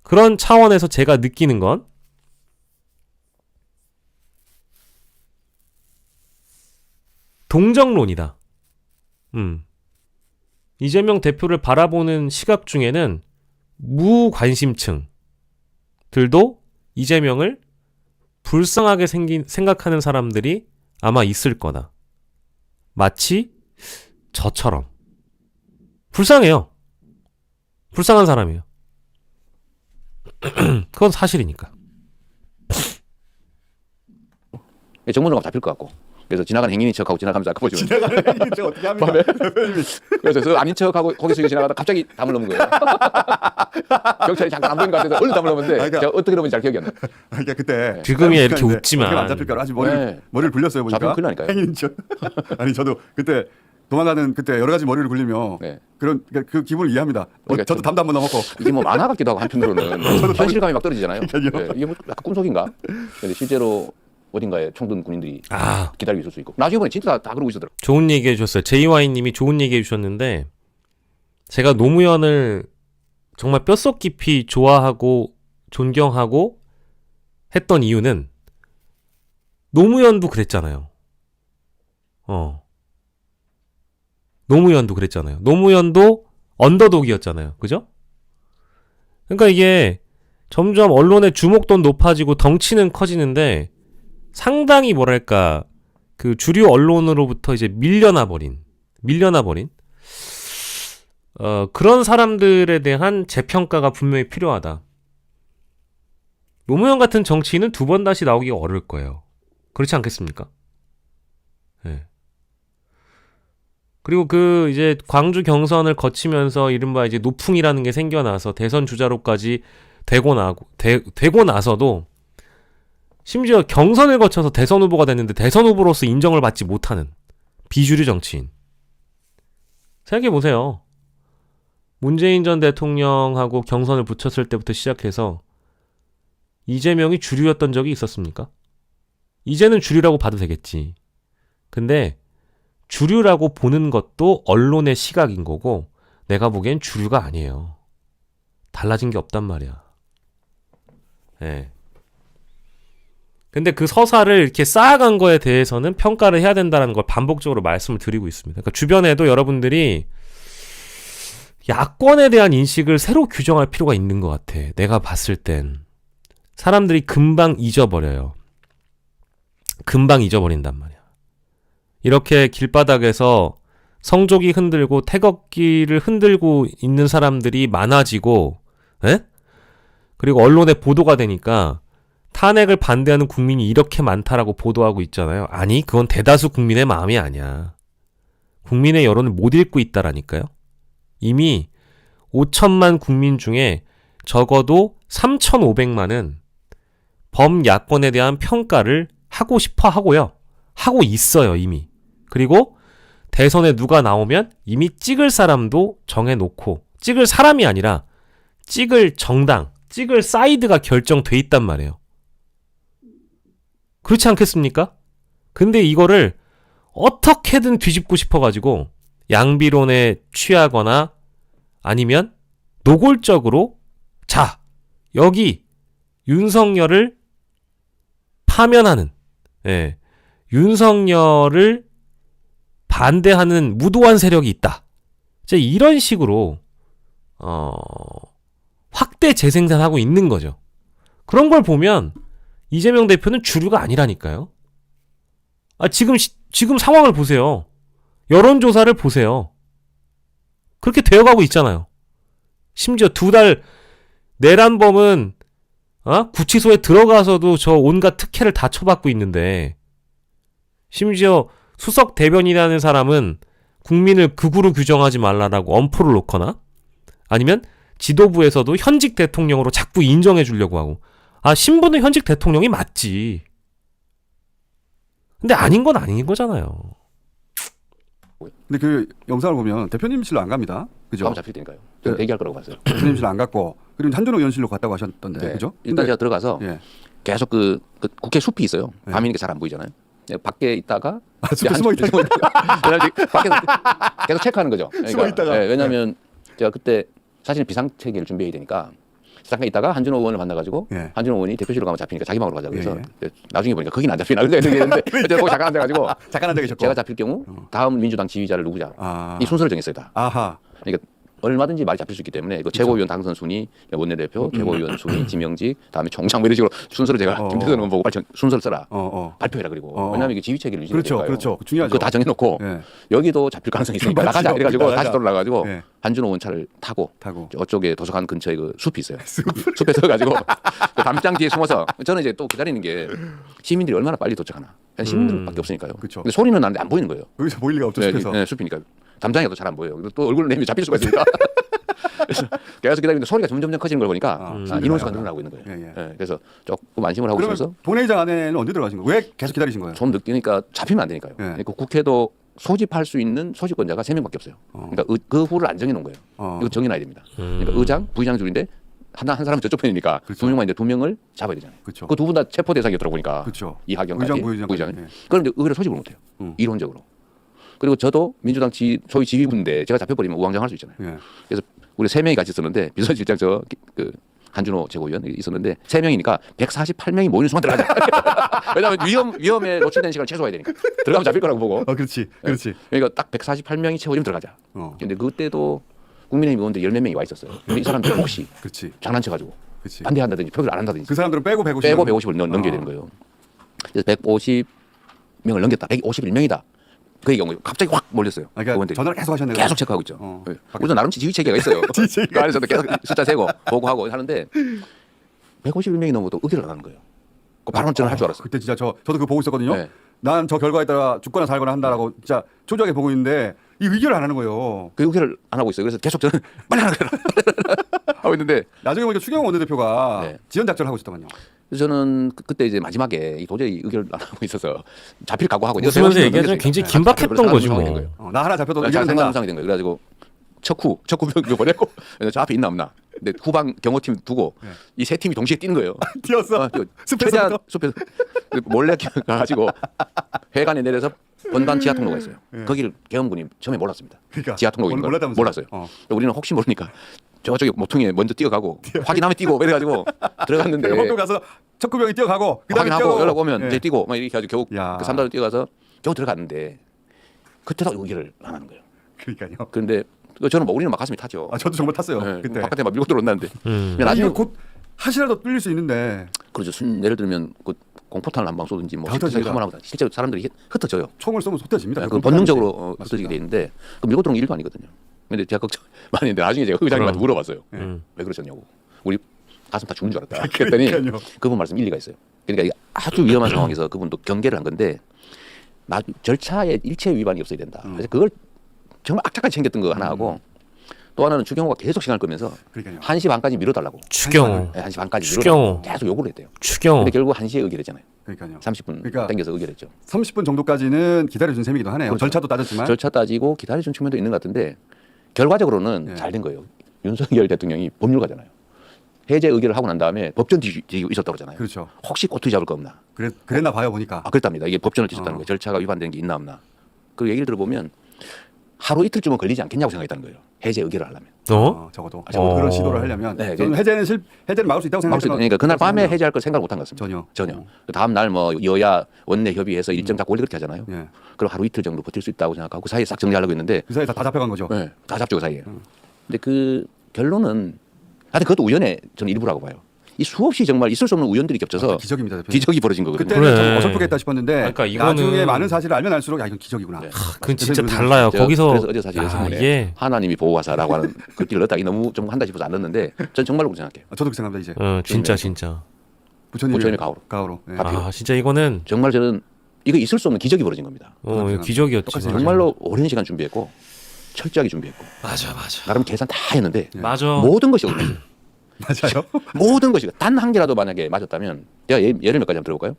그런 차원에서 제가 느끼는 건 동정론이다. 이재명 대표를 바라보는 시각 중에는 무관심층들도 이재명을 불쌍하게 생각하는 사람들이 아마 있을 거다. 마치 저처럼. 불쌍해요. 불쌍한 사람이에요. 그건 사실이니까. 정문으로 잡힐 것 같고. 그래서 지나가는 행인인 척하고 지나가면서 아까 보시면 지나가는 행인 척 어떻게 합니까? 그래서 그 아닌 척하고 고개 숙이고 지나가다 갑자기 담을 넘은 거예요. 경찰이 잠깐 안 보인 것 같아서 얼른 담을 넘었는데 그러니까, 제가 어떻게 넘은지 잘 기억이 안 나요. 그러니까 그때 지금이야 이렇게 웃지만 안 잡힐까? 아직 머리를 굴렸어요 보니까. 잡히면 큰일 나니까요. 행인 척. 아니 저도 그때 도망가는 그때 여러 가지 머리를 굴리며 네. 그런 그 기분을 이해합니다. 그러니까 저도 담도 한번 넘었고. 이게 뭐 만화 같기도 하고 한편으로는 현실감이 막 떨어지잖아요. 그러니까요. 네, 이게 뭐 약간 꿈속인가? 근데 실제로 어딘가에 총든 군인들이 기다리고 있을 수 있고. 나중에 보니 진짜 다 그러고 있었더라고요. 좋은 얘기 해주셨어요. JY님이 좋은 얘기 해주셨는데 제가 노무현을 정말 뼛속 깊이 좋아하고 존경하고 했던 이유는 노무현도 그랬잖아요. 노무현도 그랬잖아요. 노무현도 언더독이었잖아요. 그죠? 그러니까 이게 점점 언론의 주목도 높아지고 덩치는 커지는데 상당히 뭐랄까 그 주류 언론으로부터 이제 밀려나 버린 그런 사람들에 대한 재평가가 분명히 필요하다. 노무현 같은 정치인은 두 번 다시 나오기가 어려울 거예요. 그렇지 않겠습니까? 네. 그리고 그 이제 광주 경선을 거치면서 이른바 이제 노풍이라는 게 생겨나서 대선 주자로까지 되고 나서도 심지어 경선을 거쳐서 대선 후보가 됐는데 대선 후보로서 인정을 받지 못하는 비주류 정치인. 생각해보세요. 문재인 전 대통령하고 경선을 붙였을 때부터 시작해서 이재명이 주류였던 적이 있었습니까? 이제는 주류라고 봐도 되겠지. 근데 주류라고 보는 것도 언론의 시각인 거고 내가 보기엔 주류가 아니에요. 달라진 게 없단 말이야. 네. 근데 그 서사를 이렇게 쌓아간 거에 대해서는 평가를 해야 된다는 걸 반복적으로 말씀을 드리고 있습니다. 그러니까 주변에도 여러분들이 야권에 대한 인식을 새로 규정할 필요가 있는 것 같아. 내가 봤을 땐 사람들이 금방 잊어버려요. 금방 잊어버린단 말이야. 이렇게 길바닥에서 성조기 흔들고 태극기를 흔들고 있는 사람들이 많아지고, 그리고 언론에 보도가 되니까 탄핵을 반대하는 국민이 이렇게 많다라고 보도하고 있잖아요. 아니, 그건 대다수 국민의 마음이 아니야. 국민의 여론을 못 읽고 있다라니까요. 이미 5천만 국민 중에 적어도 3,500만은 범야권에 대한 평가를 하고 싶어 하고요. 하고 있어요, 이미. 그리고 대선에 누가 나오면 이미 찍을 사람도 정해놓고, 찍을 사람이 아니라 찍을 정당, 찍을 사이드가 결정돼 있단 말이에요. 그렇지 않겠습니까? 근데 이거를 어떻게든 뒤집고 싶어가지고 양비론에 취하거나 아니면 노골적으로 자, 여기 윤석열을 파면하는, 윤석열을 반대하는 무도한 세력이 있다. 이제 이런 식으로 확대 재생산하고 있는 거죠. 그런 걸 보면 이재명 대표는 주류가 아니라니까요. 지금 상황을 보세요. 여론조사를 보세요. 그렇게 되어가고 있잖아요. 심지어 2달 내란범은 구치소에 들어가서도 저 온갖 특혜를 다 쳐받고 있는데, 심지어 수석 대변인이라는 사람은 국민을 극우로 규정하지 말라라고 엄포를 놓거나 아니면 지도부에서도 현직 대통령으로 자꾸 인정해 주려고 하고. 아, 신부는 현직 대통령이 맞지. 근데 아닌 건 아닌 거잖아요. 근데 그 영상을 보면 대표님실로 안 갑니다. 그죠? 가면 잡힐 테니까요. 저는 네. 대기할 거라고 봤어요. 대표님실로 안 갔고 그리고 한준호 의원실로 갔다고 하셨던데. 네. 그죠? 일단 근데- 제가 들어가서 예. 계속 그 국회 숲이 있어요. 네. 밤이니까 잘 안 보이잖아요. 네, 밖에 있다가 숲에 숨어 있다가. 왜냐면 밖에서 계속 체크하는 거죠. 숨어 있다가. 네, 왜냐하면 제가 그때 사실 비상체계를 준비해야 되니까 잠깐 있다가 한준호 의원을 만나가지고 예. 한준호 의원이 대표실로 가면 잡히니까 자기 방으로 가자 그래서 예, 나중에 보니까 거긴 안 잡히나 그래서 얘기했는데 제가 거기 잠깐 앉아가지고 잠깐 앉아 계셨고. 제가 잡힐 경우 다음 민주당 지휘자를 누구자 아. 이 순서를 정했어요 다. 아하. 그러니까 얼마든지 말이 잡힐 수 있기 때문에 그 최고위원 당선 순위, 원내대표, 최고위원 순위, 지명직, 다음에 총장 뭐 이런 식으로 순서를 제가 김대선 의원 보고 빨리 순서를 써라. 발표해라 그리고 왜냐하면 이게 지휘 체계를 유지해야 그렇죠, 되니까요. 그렇죠. 중요하죠. 그거 다 정해놓고 예. 여기도 잡힐 가능성이 있으니까 맞죠. 나가자 이래가지고 나가자. 다시 돌아가가지고 예. 한준호 의원 차를 타고 저쪽에 도서관 근처에 그 숲이 있어요. 숲에 서가지고 그 담장 뒤에 숨어서 저는 이제 또 기다리는 게 시민들이 얼마나 빨리 도착하나. 시민들밖에 없으니까요. 그쵸. 근데 소리는 나는데 안 보이는 거예요. 여기서 보일 리가 없죠. 네, 숲에서. 네, 숲이니까 담장에도 잘 안 보여요. 그리고 또 얼굴을 내밀면 잡힐 수가 있으니까. 그래서 계속 기다리는데 소리가 점점 커지는 걸 보니까 인원수가 늘어나고 있는 거예요. 예, 예. 네, 그래서 조금 안심을 하고 그러면 있어서 본회의장 안에는 언제 들어가신 거예요? 왜 계속 기다리신 거예요? 좀 늦으니까 잡히면 안 되니까요. 예. 그러니까 국회도 소집할 수 있는 소집권자가 3명밖에 없어요. 그러니까 그 후를 안 정해놓은 거예요. 이거 정해놔야 됩니다. 그러니까 의장, 부의장 줄인데 한 사람은 저쪽 편이니까 그렇죠. 2명만 이제 2명을 잡아야 되잖아요. 그렇죠. 그 두 분 다 체포 대상이었더라고 보니까 그렇죠. 이하경까지 의장, 부의장. 예. 그런데 의회를 소집을 못해요. 이론적으로. 그리고 저도 민주당 소위 지휘부인데 제가 잡혀버리면 우왕좌왕할 수 있잖아요. 예. 그래서 우리 3명이 같이 있었는데 비서실장 그 한준호 최고위원 있었는데 3명이니까 148명이 모이는 순간 들어가자. 왜냐하면 위험에 노출된 시간을 최소화해야 되니까 들어가면 잡힐 거라고 보고. 그렇지. 그렇지. 그러니까 딱 148명이 채워지면 들어가자. 근데 그때도 국민의힘 의원들 10몇 명이 와 있었어요. 근데 이 사람들 혹시 그렇지. 장난쳐가지고 그렇지. 반대한다든지 표결 안 한다든지 그 사람들은 빼고 150. 빼고 150을 넘겨야 되는 거예요. 그래서 150명을 넘겼다. 151명이다. 그 얘기가 뭐 갑자기 확 몰렸어요. 그러니까 의원들이. 전화를 계속 하셨네요. 계속 체크하고 있죠. 네. 우리도 나름 지휘 체계가 있어요. 그 안에서도 계속 숫자 세고 보고하고 하는데 151명이 넘어도 의결을 안 하는 거예요. 그 발언 저는 할 줄 알았어요. 그때 진짜 저도 그거 보고 있었거든요. 네. 난 저 결과에 따라 죽거나 살거나 한다라고 진짜 초조하게 보고 있는데 이 의결을 안 하는 거예요. 그 의결을 안 하고 있어요. 그래서 계속 저는 빨리 하라 하고 있는데 나중에 보니까 추경호 원내대표가 네. 지연 작전을 하고 있었더만요. 그래서 저는 그때 이제 마지막에 이 도저히 의결을 안 하고 있어서 잡힐 각오하고 웃으면서 얘기하자면 굉장히 긴박했던 거지 뭐. 나 하나 잡혀도 의결은 상상 된다. 상이 된 거예요. 그래가지고 척후 보내고 저 앞에 있나 없나. 근데 후방 경호팀 두고 이 세 팀이 동시에 뛰는 거예요. 뛰었어. 최대한 숲에서 몰래 가가지고 회관에 내려서 본관 지하 통로가 있어요. 거기를 계엄군이 처음에 몰랐습니다. 그러니까 지하 통로인 걸 몰랐다면서요? 몰랐어요. 우리는 혹시 모르니까 저쪽에 모퉁이에 먼저 뛰어가고 확인하면 뛰고 이래가지고 들어갔는데 목표 가서 척구병이 뛰어가고 그다음에 확인하고 연락 오면 예. 이제 뛰고 막 이렇게 해가지고 겨우 야. 그 3단을 뛰어가서 겨우 들어갔는데 그때도 의결을 안 하는 거예요. 그러니까요. 그런데 저는 뭐 우리는 막 가슴이 타죠. 아, 저도 정말 탔어요. 네, 그때. 바깥에 막 밀고 들어온다는데. 아니, 나중에 이거 곧 하시라도 뚫릴 수 있는데 그렇죠. 예를 들면 그 공포탄을 한 방 쏘든지 뭐 다 흩어집니다. 한번 하고 실제 사람들이 흩어져요. 총을 쏘면 쏟아집니다. 그 본능적으로 흩어지게 돼 있는데 그 밀고 들어온 게 일도 아니거든요. 근데 제가 걱정 많이 했는데 나중에 제가 의장님한테 물어봤어요. 왜 그러셨냐고. 우리 가슴 다 죽는 줄 알았다. 그랬더니 그러니까요. 그분 말씀 일리가 있어요. 그러니까 이게 아주 위험한 상황에서 그분도 경계를 한 건데 절차에 일체 위반이 없어야 된다. 그래서 그걸 정말 악착같이 챙겼던 거 하나 하고 또 하나는 추경호가 계속 시간을 끌면서 그러니까요. 1시 반까지 미뤄달라고. 추경호. 네, 1시 반까지 추경호. 미뤄달라고 계속 요구를 했대요. 추경호. 근데 결국 1시에 의결했잖아요. 그러니까요. 30분 그러니까 당겨서 의결했죠. 30분 정도까지는 기다려준 셈이기도 하네요. 그렇죠. 절차도 따졌지만. 절차 따지고 기다려준 측면도 있는 것 같은데 결과적으로는 네. 잘 된 거예요. 윤석열 대통령이 법률가잖아요. 해제 의결을 하고 난 다음에 법전 뒤지고 있었다고 그러잖아요. 그렇죠. 혹시 꼬투리 잡을 거 없나. 그랬나 봐요 보니까. 아 그랬답니다. 이게 법전을 뒤졌다는 거예요. 절차가 위반된 게 있나 없나. 그 얘기를 들어보면 하루 이틀쯤은 걸리지 않겠냐고 생각했다는 거예요. 해제 의결을 하려면. 적어도 어. 그런 시도를 하려면 네, 저는 해제는 막을 수 있다고 막을 수 생각해요. 그러니까 그날 밤에 해제할 걸 생각을 못한 것 같습니다. 전혀. 그 다음 날 뭐 여야 원내 협의해서 일정 잡고 원래 그렇게 하잖아요. 예. 그럼 하루 이틀 정도 버틸 수 있다고 생각하고 그 사이에 싹 정리하려고 했는데 그 사이에 다 잡혀간 거죠. 네, 다 잡죠 그 사이에. 근데 그 결론은 하여튼 그것도 우연의 저는 일부라고 봐요. 이 수없이 정말 있을 수 없는 우연들이 겹쳐서 기적입니다, 대표님. 기적이 벌어진 거거든요. 그때는 그래. 좀 어설프겠다 싶었는데 그러니까 이거는- 나중에 많은 사실을 알면 알수록 야 이건 기적이구나. 네. 그건 진짜 대표님 달라요. 제가 거기서 그래서 어제 사실 연습문에 이게 하나님이 보호하사라고 하는 글귀를 넣었다. 이 너무 좀 한다 싶어서 안 넣었는데 전 정말로 그렇게 생각해요. 저도 그렇게 생각합니다 이제. 진짜. 부처님의 가오로. 예. 아 진짜 이거는 정말 저는 이거 있을 수 없는 기적이 벌어진 겁니다. 이거 기적이었지. 똑같이 맞아. 정말로 오랜 시간 준비했고 철저하게 준비했고 맞아. 나름 계산 다 했는데 맞아. 모든 것이 옳았어요. 맞아요. 모든 것이 단 한 개라도 만약에 맞았다면 제가 예를 몇 가지 한번 들어볼까요?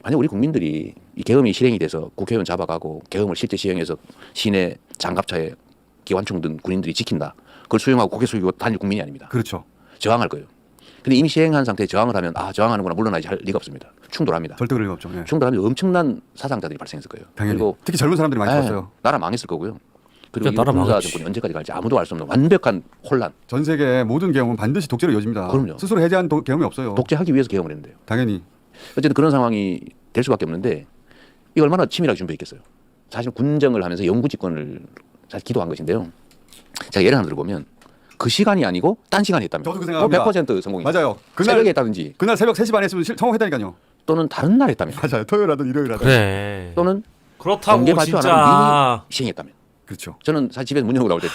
만약 우리 국민들이 이 계엄이 실행이 돼서 국회의원 잡아가고 계엄을 실제 시행해서 시내 장갑차에 기관총 든 군인들이 지킨다. 그걸 수용하고 고개 숙이고 다닐 국민이 아닙니다. 그렇죠. 저항할 거예요. 근데 이미 시행한 상태에 저항을 하면 저항하는구나 물러나지 할 리가 없습니다. 충돌합니다. 절대 그럴 리가 없죠. 예. 충돌하면 엄청난 사상자들이 발생했을 거예요. 당연히. 그리고 특히 젊은 사람들이 많이 죽었어요. 나라 망했을 거고요. 그리고 이 나라 군사 망했지. 정권이 언제까지 갈지 아무도 알 수 없는 완벽한 혼란. 전 세계 모든 계엄은 반드시 독재로 이어집니다. 그럼요. 스스로 해제한 계엄이 없어요. 독재하기 위해서 계엄을 했는데요. 당연히. 어쨌든 그런 상황이 될 수밖에 없는데 이거 얼마나 치밀하게 준비했겠어요. 사실 군정을 하면서 영구 집권을 사실 기도한 것인데요. 제가 예를 하나 들어보면 그 시간이 아니고 딴 시간에 했다면 저도 그 생각합니다. 100% 성공입니다. 맞아요. 새벽에 했다든지 그날 새벽 3시 반에 했으면 성공했다니까요. 또는 다른 날 했다면 맞아요. 토요일이라든 일요일이라든. 그래. 또는 그렇다고 공개 발표 안 진짜. 하고 미리 시행했다면 그렇죠. 저는 사실 집에서 문 열고 나올 때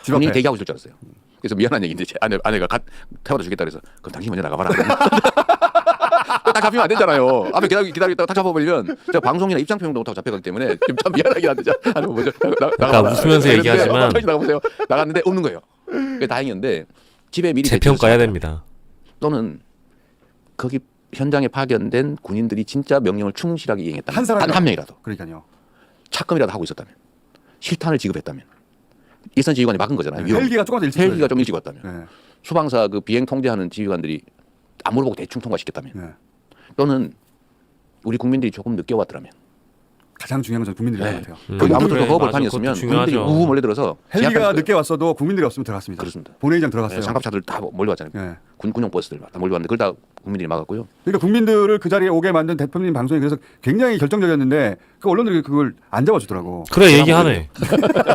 집 본인이 앞에. 대기하고 있을 줄 알았어요. 그래서 미안한 얘기인데 제 아내가 태워다 주겠다 그래서 그럼 당신 먼저 나가봐라. 딱 잡히면 안 되잖아요. 앞에 기다리다가 딱 잡아버리면 제가 방송이나 입장표명도 못하고 잡혀가기 때문에 지금 참 미안하긴 한데 아니 뭐죠? 아까 웃으면서 얘기하지만 당신 나가보세요. 나갔는데 없는 거예요. 그게 다행이었는데 집에 미리 재평가해야 대처해서 됩니다. 또는 거기 현장에 파견된 군인들이 진짜 명령을 충실하게 이행했다. 한 사람이라도. 한 명이라도 그러니까요. 착금이라도 하고 있었다면 실탄을 지급했다면 일선 지휘관이 막은 거잖아요. 위험. 헬기가 조금 더 일찍 헬기가 들어요. 좀 일찍 왔다면 예. 수방사 그 비행 통제하는 지휘관들이 안 물어보고 대충 통과시켰다면 예. 또는 우리 국민들이 조금 늦게 왔더라면 가장 중요한 건 저는 국민들인 것 같아요. 거기 아무튼 그래, 더 맞아. 벌판이었으면 그것도 국민들이 중요하죠. 우우 몰려들어서 헬기가 제압했을 늦게 거예요. 왔어도 국민들이 없으면 들어갔습니다. 그렇습니다. 본회의장 들어갔어요. 네, 장갑차들 다 몰려왔잖아요. 예. 군용 버스들 다 몰려왔는데 그걸 다 국민들이 막았고요. 그러니까 국민들을 그 자리에 오게 만든 대표님 방송이 그래서 굉장히 결정적이었는데 그 언론들이 그걸 안 잡아주더라고. 그래 얘기하네.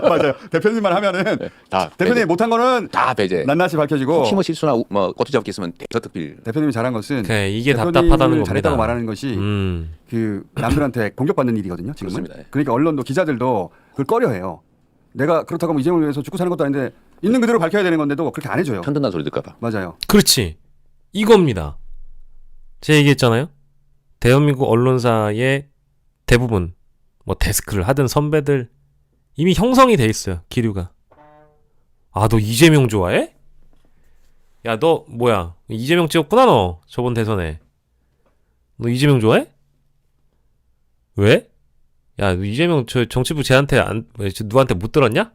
맞아요. 대표님만 하면은 다 대표님이 배제. 못한 거는 다 배제. 낫낫이 밝혀지고 혹시 뭐 실수나 뭐 꼬투리 잡기 있으면 대서특필. 대표님이 잘한 것은 그래 이게 대표님을 답답하다는 잘했다고 겁니다. 말하는 것이 그 남들한테 공격받는 일이거든요. 지금은. 그렇습니다. 예. 그러니까 언론도 기자들도 그걸 꺼려해요. 내가 그렇다고 하면 이재명을 위해서 죽고 사는 것도 아닌데 있는 그대로 밝혀야 되는 건데도 그렇게 안 해줘요. 편든다는 소리 들까봐. 맞아요. 그렇지. 이겁니다. 제가 얘기했잖아요. 대한민국 언론사의 대부분 뭐 데스크를 하던 선배들 이미 형성이 돼 있어요. 기류가. 아, 너 이재명 좋아해? 야, 너 뭐야? 이재명 찍었구나 너. 저번 대선에. 너 이재명 좋아해? 왜? 야, 너 이재명 저 정치부 쟤한테 누구한테 못 들었냐?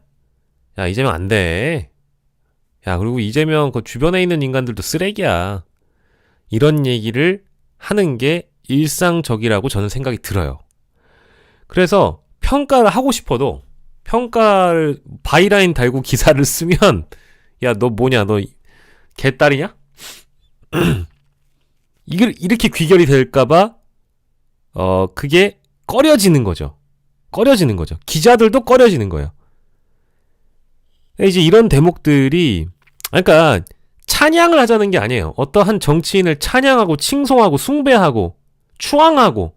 야, 이재명 안 돼. 야, 그리고 이재명 그 주변에 있는 인간들도 쓰레기야. 이런 얘기를 하는 게 일상적이라고 저는 생각이 들어요. 그래서 평가를 하고 싶어도 평가를 바이라인 달고 기사를 쓰면 야, 너 뭐냐? 너 개딸이냐? 이렇게 귀결이 될까봐 그게 꺼려지는 거죠. 꺼려지는 거죠. 기자들도 꺼려지는 거예요. 이제 이런 대목들이 그러니까 찬양을 하자는 게 아니에요. 어떠한 정치인을 찬양하고 칭송하고 숭배하고 추앙하고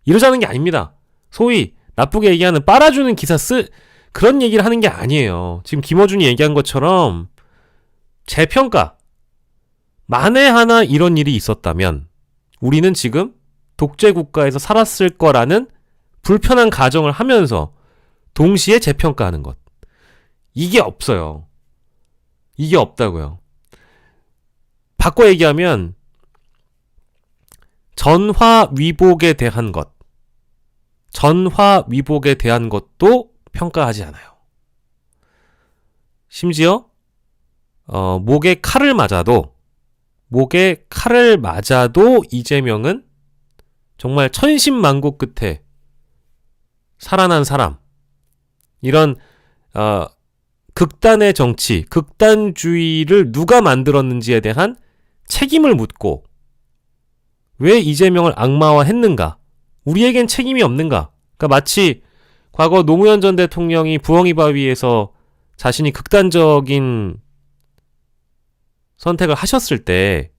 이러자는 게 아닙니다. 소위 나쁘게 얘기하는 빨아주는 기사 그런 얘기를 하는 게 아니에요. 지금 김어준이 얘기한 것처럼 재평가 만에 하나 이런 일이 있었다면 우리는 지금 독재 국가에서 살았을 거라는 불편한 가정을 하면서 동시에 재평가하는 것. 이게 없어요. 이게 없다고요. 바꿔 얘기하면 전화위복에 대한 것, 전화위복에 대한 것도 평가하지 않아요. 심지어 목에 칼을 맞아도 이재명은 정말 천신만고 끝에 살아난 사람, 이런 극단의 정치, 극단주의를 누가 만들었는지에 대한 책임을 묻고 왜 이재명을 악마화했는가? 우리에겐 책임이 없는가? 그러니까 마치 과거 노무현 전 대통령이 부엉이 바위에서 자신이 극단적인 선택을 하셨을 때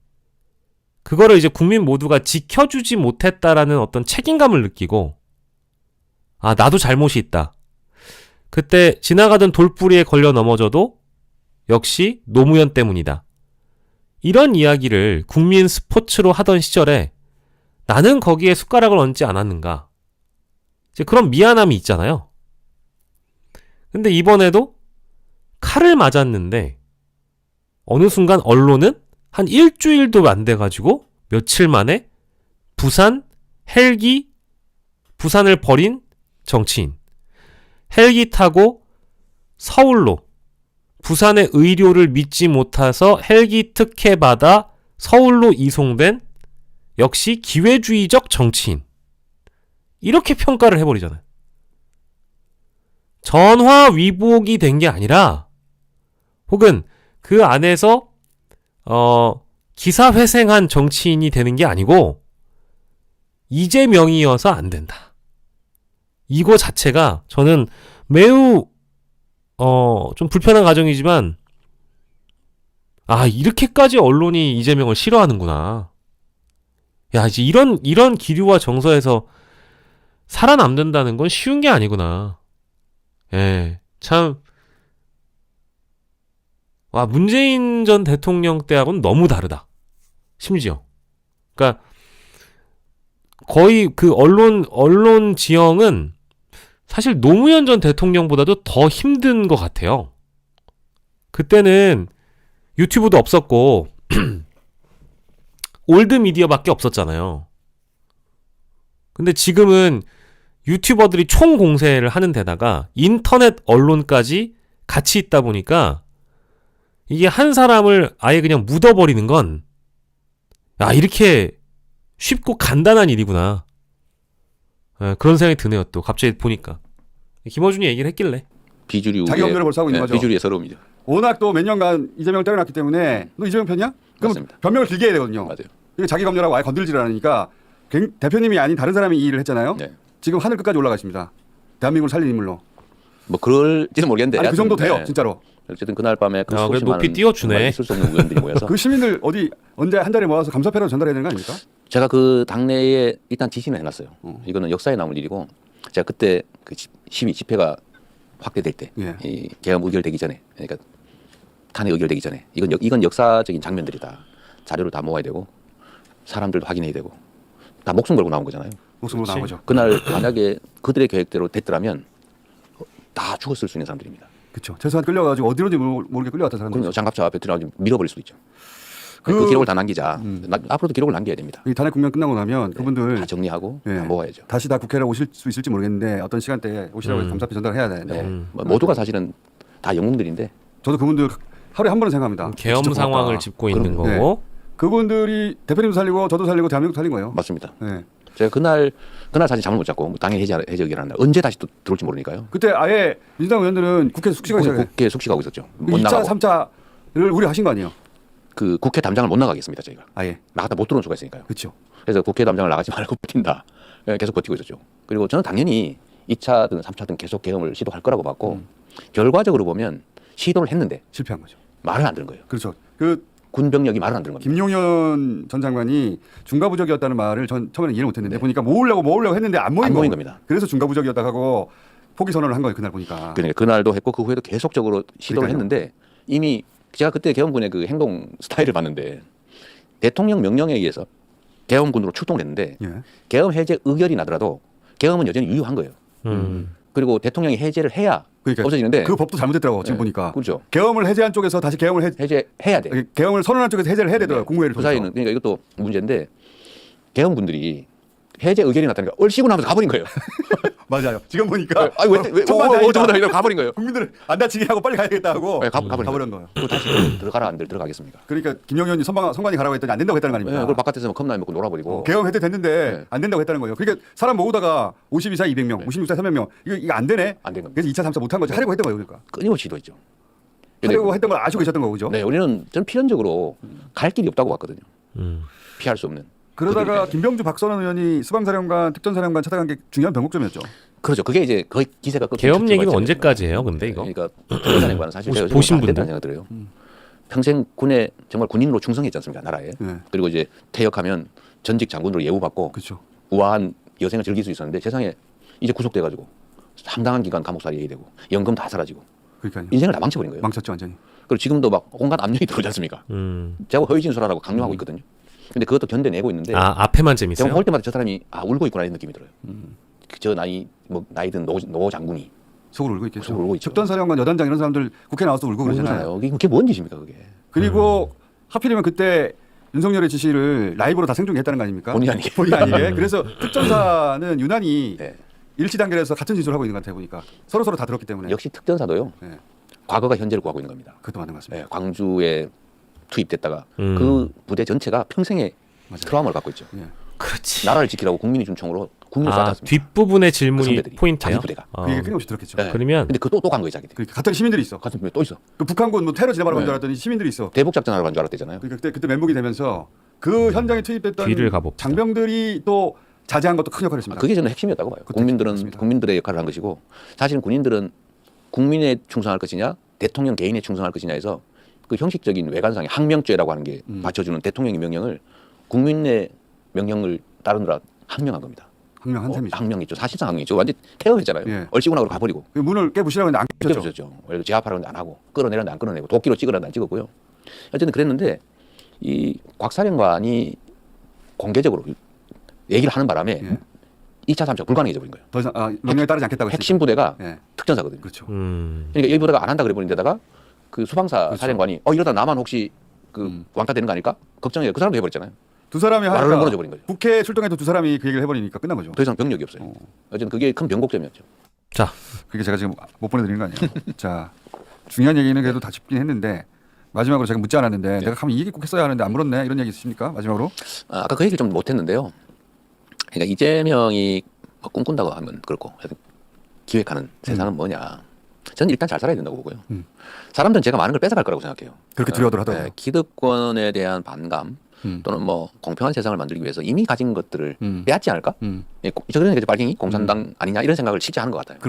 그거를 이제 국민 모두가 지켜주지 못했다라는 어떤 책임감을 느끼고 아, 나도 잘못이 있다. 그때 지나가던 돌부리에 걸려 넘어져도 역시 노무현 때문이다. 이런 이야기를 국민 스포츠로 하던 시절에 나는 거기에 숟가락을 얹지 않았는가. 이제 그런 미안함이 있잖아요. 근데 이번에도 칼을 맞았는데 어느 순간 언론은 한 일주일도 안 돼가지고 며칠 만에 부산을 버린 정치인, 헬기 타고 서울로, 부산의 의료를 믿지 못해서 헬기 특혜받아 서울로 이송된 역시 기회주의적 정치인, 이렇게 평가를 해버리잖아요. 전화위복이 된 게 아니라 혹은 그 안에서 기사회생한 정치인이 되는 게 아니고 이재명이어서 안 된다. 이거 자체가 저는 매우 좀 불편한 가정이지만 이렇게까지 언론이 이재명을 싫어하는구나. 야, 이제 이런 기류와 정서에서 살아남는다는 건 쉬운 게 아니구나. 예, 참. 와, 문재인 전 대통령 때하고는 너무 다르다. 심지어. 그러니까 거의 그 언론 지형은 사실 노무현 전 대통령보다도 더 힘든 것 같아요. 그때는 유튜브도 없었고 올드 미디어밖에 없었잖아요. 근데 지금은 유튜버들이 총공세를 하는 데다가 인터넷 언론까지 같이 있다 보니까 이게 한 사람을 아예 그냥 묻어버리는 건 이렇게 쉽고 간단한 일이구나. 그런 생각이 드네요. 또 갑자기 보니까 김어준이 얘기를 했길래 비주류 자기 염려를 벌써 하고 있는 거죠. 비주류의 서러움이죠. 워낙 또 몇 년간 이재명을 때려놨기 때문에 너 이재명 편이야? 그럼 맞습니다. 변명을 길게 해야 되거든요. 맞아요. 이게 자기 검열하고 아예 건들지를 않으니까 대표님이 아닌 다른 사람이 이 일을 했잖아요. 네. 지금 하늘 끝까지 올라가 있습니다. 대한민국을 살린 인물로. 뭐 그럴지는 모르겠는데 아니 그 정도 하여튼, 돼요, 진짜로. 어쨌든 그날 밤에 그 그래, 수없이 높이 많은 띄워주네. 정말 있을 수 없는 의원들이 모여서 그 시민들 언제 한 자리에 모아서 감사패라도 전달해야 되는 거 아닙니까? 제가 그 당내에 일단 지시는 해놨어요. 이거는 역사에 남을 일이고 제가 그때 그 시위 집회가 확대될 때, 예. 이 계엄 의결되기 전에, 그러니까 탄핵 의결되기 전에 이건 역사적인 장면들이다. 자료를 다 모아야 되고 사람들도 확인해야 되고 다 목숨 걸고 나온 거잖아요. 목숨으로 나온 거죠. 그날 만약에 그들의 계획대로 됐더라면 다 죽었을 수 있는 사람들입니다. 그렇죠. 최소한 끌려가지고 어디론지 모르게 끌려갔던 사람들. 그럼 장갑차 앞에 들어가서 밀어버릴 수도 있죠. 그 기록을 다 남기자. 앞으로도 기록을 남겨야 됩니다. 이 탄핵 국면 끝나고 나면 네, 그분들 다 정리하고 예. 다 모아야죠. 다시 다 국회로 오실 수 있을지 모르겠는데 어떤 시간대에 오시라고 해서 감사패 전달해야 되는데 네. 뭐 모두가 사실은 다 영웅들인데 저도 그분들 하루에 한 번은 생각합니다. 계엄 진짜 고맙다. 상황을 짚고 있는 그럼요. 거고. 그분들이 대표님도 살리고 저도 살리고 대한민국 살린 거예요. 맞습니다. 네. 제가 그날 사실 잠을 못 잤고 당일 해제 의결한 날 언제 다시 또 들어올지 모르니까요. 그때 아예 민주당 의원들은 국회 숙식하기 시작해. 국회 숙식하고 있었죠. 못 2차, 나가고 3차를 우려하신 거 아니에요? 그 국회 담장을 못 나가겠습니다. 저희가 아예. 나갔다 못 들어올 수가 있으니까요. 그렇죠. 그래서 국회 담장을 나가지 말고 버틴다. 계속 버티고 있었죠. 그리고 저는 당연히 2차든 3차든 계속 계엄을 시도할 거라고 봤고 결과적으로 보면 시도를 했는데 실패한 거죠. 말을 안 들은 거예요. 그렇죠. 그 군병력이 말을 안 들은 겁니다. 김용현 전 장관이 중과부적이었다는 말을 전 처음에는 이해를 못했는데 네. 보니까 모으려고 했는데 안 모인 안 모인 거. 겁니다. 그래서 중과부적이었다 하고 포기 선언을 한 거예요. 그날 보니까. 그러니까 그날도 했고 그 후에도 계속적으로 시도를 그러니까요. 했는데 이미 제가 그때 계엄군의 그 행동 스타일을 봤는데 대통령 명령에 의해서 계엄군으로 출동을 했는데 예. 계엄 해제 의결이 나더라도 계엄은 여전히 유효한 거예요. 그리고 대통령이 해제를 해야 그러니까 없어지는데 그 법도 잘못됐더라고 지금 네. 보니까. 그렇죠. 계엄을 해제한 쪽에서 다시 계엄을 해제해야 돼. 계엄을 선언한 쪽에서 해제를 해야 되더라고요. 국무회의를 그 통해서. 사이는 그러니까 이것도 문제인데 계엄군들이 해제 의결이 났다니까 얼씨구 나면서 가버린 거예요. 맞아요. 지금 보니까 아니 왜 어쩌다 이러고 가버린 거예요. 국민들을 안 다치게 하고 빨리 가야겠다 하고 네, 가버린 거예요. 또 다시 들어가라 안들 들어가겠습니까? 그러니까 김영현이 선관위 가라고 했더니 안 된다고 했다는 거 네, 아닙니까? 그걸 바깥에서 컵라면 먹고 놀아버리고 계엄 해제 됐는데 네. 안 된다고 했다는 거예요. 그러니까 사람 모으다가 52사 200명, 56사 300명 이거 안 되네. 안 된 겁니다. 그래서 2차, 3차 못한 거죠. 하려고 했던 거예요. 그러니까. 끊임없이 시도했죠. 근데 하려고 했던 걸 아시고 계셨던 거죠. 네, 우리는 전 필연적으로 갈 길이 없다고 봤거든요. 피할 수 없는. 그러다가 그들이- 김병주 박선원 의원이 수방사령관, 특전사령관 찾아간 게 중요한 변곡점이었죠. 그렇죠. 그게 이제 거의 기세가 꺾인 계엄 척추가 얘기는 있잖아요. 언제까지예요, 근데 이거? 그러니까 특전사령관은 사실 제가 보신 안 된다는 분들? 생각 들어요. 평생 군에 정말 군인으로 충성했지 않습니까, 나라에. 네. 그리고 이제 퇴역하면 전직 장군으로 예우받고 그렇죠. 우아한 여생을 즐길 수 있었는데 세상에 이제 구속돼가지고 상당한 기간 감옥살이 해야 되고 연금 다 사라지고 그러니까요. 인생을 다 망쳐버린 거예요. 망쳤죠 완전히. 그리고 지금도 막 온갖 압력이 들어오지 않습니까? 제가 허위 진술하라고 강요하고 있거든요. 근데 그것도 견뎌내고 있는데 앞에만 재밌어요? 제가 볼 때마다 저 사람이 울고 있구나 이런 느낌이 들어요. 저 나이든 노 장군이 속으로 울고 있겠죠. 속으로 울고 있죠. 특전사령관 여단장 이런 사람들 국회 나와서 울고 그러잖아요. 그게 뭔 짓입니까 그게? 그리고 하필이면 그때 윤석열의 지시를 라이브로 다 생중계했다는 거 아닙니까? 본의 아니게. 본의 아니게. 그래서 특전사는 유난히 네. 일치 단결해서 같은 진술을 하고 있는 것 같아요 보니까 서로 다 들었기 때문에. 역시 특전사도요. 네. 과거가 현재를 구하고 있는 겁니다. 그것도 맞는 것 같습니다. 네, 광주에 투입됐다가 그 부대 전체가 평생의 맞아요. 트라우마를 갖고 있죠. 예. 그렇지. 나라를 지키라고 국민이 준 총으로 국민을 쐈지 않습니까? 뒷부분의 그 질문이 선배들이, 포인트예요. 자기 부대가. 그 얘기 끊임없이 들었겠죠. 네. 그러면 근데 그또간 거예요 자기들. 그러니까 갔더니 시민들이 있어. 같은 분에 또 있어. 그 북한군 뭐 테러 진압하러 간 줄 네. 알았더니 시민들이 있어. 대북 작전하러 간 줄 알았대잖아요. 그러니까 그때 멘붕이 되면서 그 현장에 투입됐던 뒤를 가봅시다. 장병들이 또 자제한 것도 큰 역할을 했습니다. 그게 저는 핵심이었다고 봐요. 그것도 국민들은 핵심이었습니다. 국민들의 역할을 한 것이고 사실은 군인들은 국민에 충성할 것이냐 대통령 개인에 충성할 것이냐 해서 그 형식적인 외관상의 항명죄라고 하는 게 받쳐주는 대통령의 명령을 국민의 명령을 따르느라 항명한 겁니다. 항명 한 셈이죠. 항명이죠. 사실상 항명이죠. 완전 테러했잖아요. 예. 얼씨구나로 가버리고. 그 문을 깨부시라고 했는데 안 깨부셨죠. 깨부셨죠. 원래 제압하라고 했는데 안 하고 끌어내려는데 안 끌어내고 도끼로 찍으라는데 안 찍었고요. 어쨌든 그랬는데 이 곽 사령관이 공개적으로 얘기를 하는 바람에 예. 2차 3차 불가능해져 버린 거예요. 더 이상 명령에 따르지 않겠다고 했으니까. 핵심 부대가 예. 특전사거든요. 그렇죠. 그러니까 이 부대가 안 한다 그래 버린 데다가 그 수방사 그렇죠. 사령관이 이러다 나만 혹시 그 왕따 되는 거 아닐까? 걱정해. 그 사람도 해버렸잖아요. 두 사람이 말을 하니까 무너져 버린 거죠. 국회 출동해도 두 사람이 그 얘기를 해버리니까 끝난 거죠. 더 이상 병력이 없어요. 어쨌든 그게 큰 변곡점이었죠. 자, 그게 제가 지금 못 보내드리는 거 아니에요. 자, 중요한 얘기는 그래도 다 짚긴 했는데 마지막으로 제가 묻지 않았는데 내가 가면 이 얘기 꼭 했어야 하는데 안 물었네 이런 얘기 있으십니까? 마지막으로. 아까 그 얘기를 좀 못했는데요. 그러니까 이재명이 뭐 꿈꾼다고 하면 그렇고 기획하는 세상은 뭐냐. 저는 일단 잘 살아야 된다고 보고요. 사람들은 제가 많은 걸 뺏어갈 거라고 생각해요. 그렇게 두려워들 하더라고요. 기득권에 대한 반감 또는 뭐 공평한 세상을 만들기 위해서 이미 가진 것들을 빼앗지 않을까? 예, 저런 빨갱이 공산당 아니냐 이런 생각을 실제 하는 것 같아요.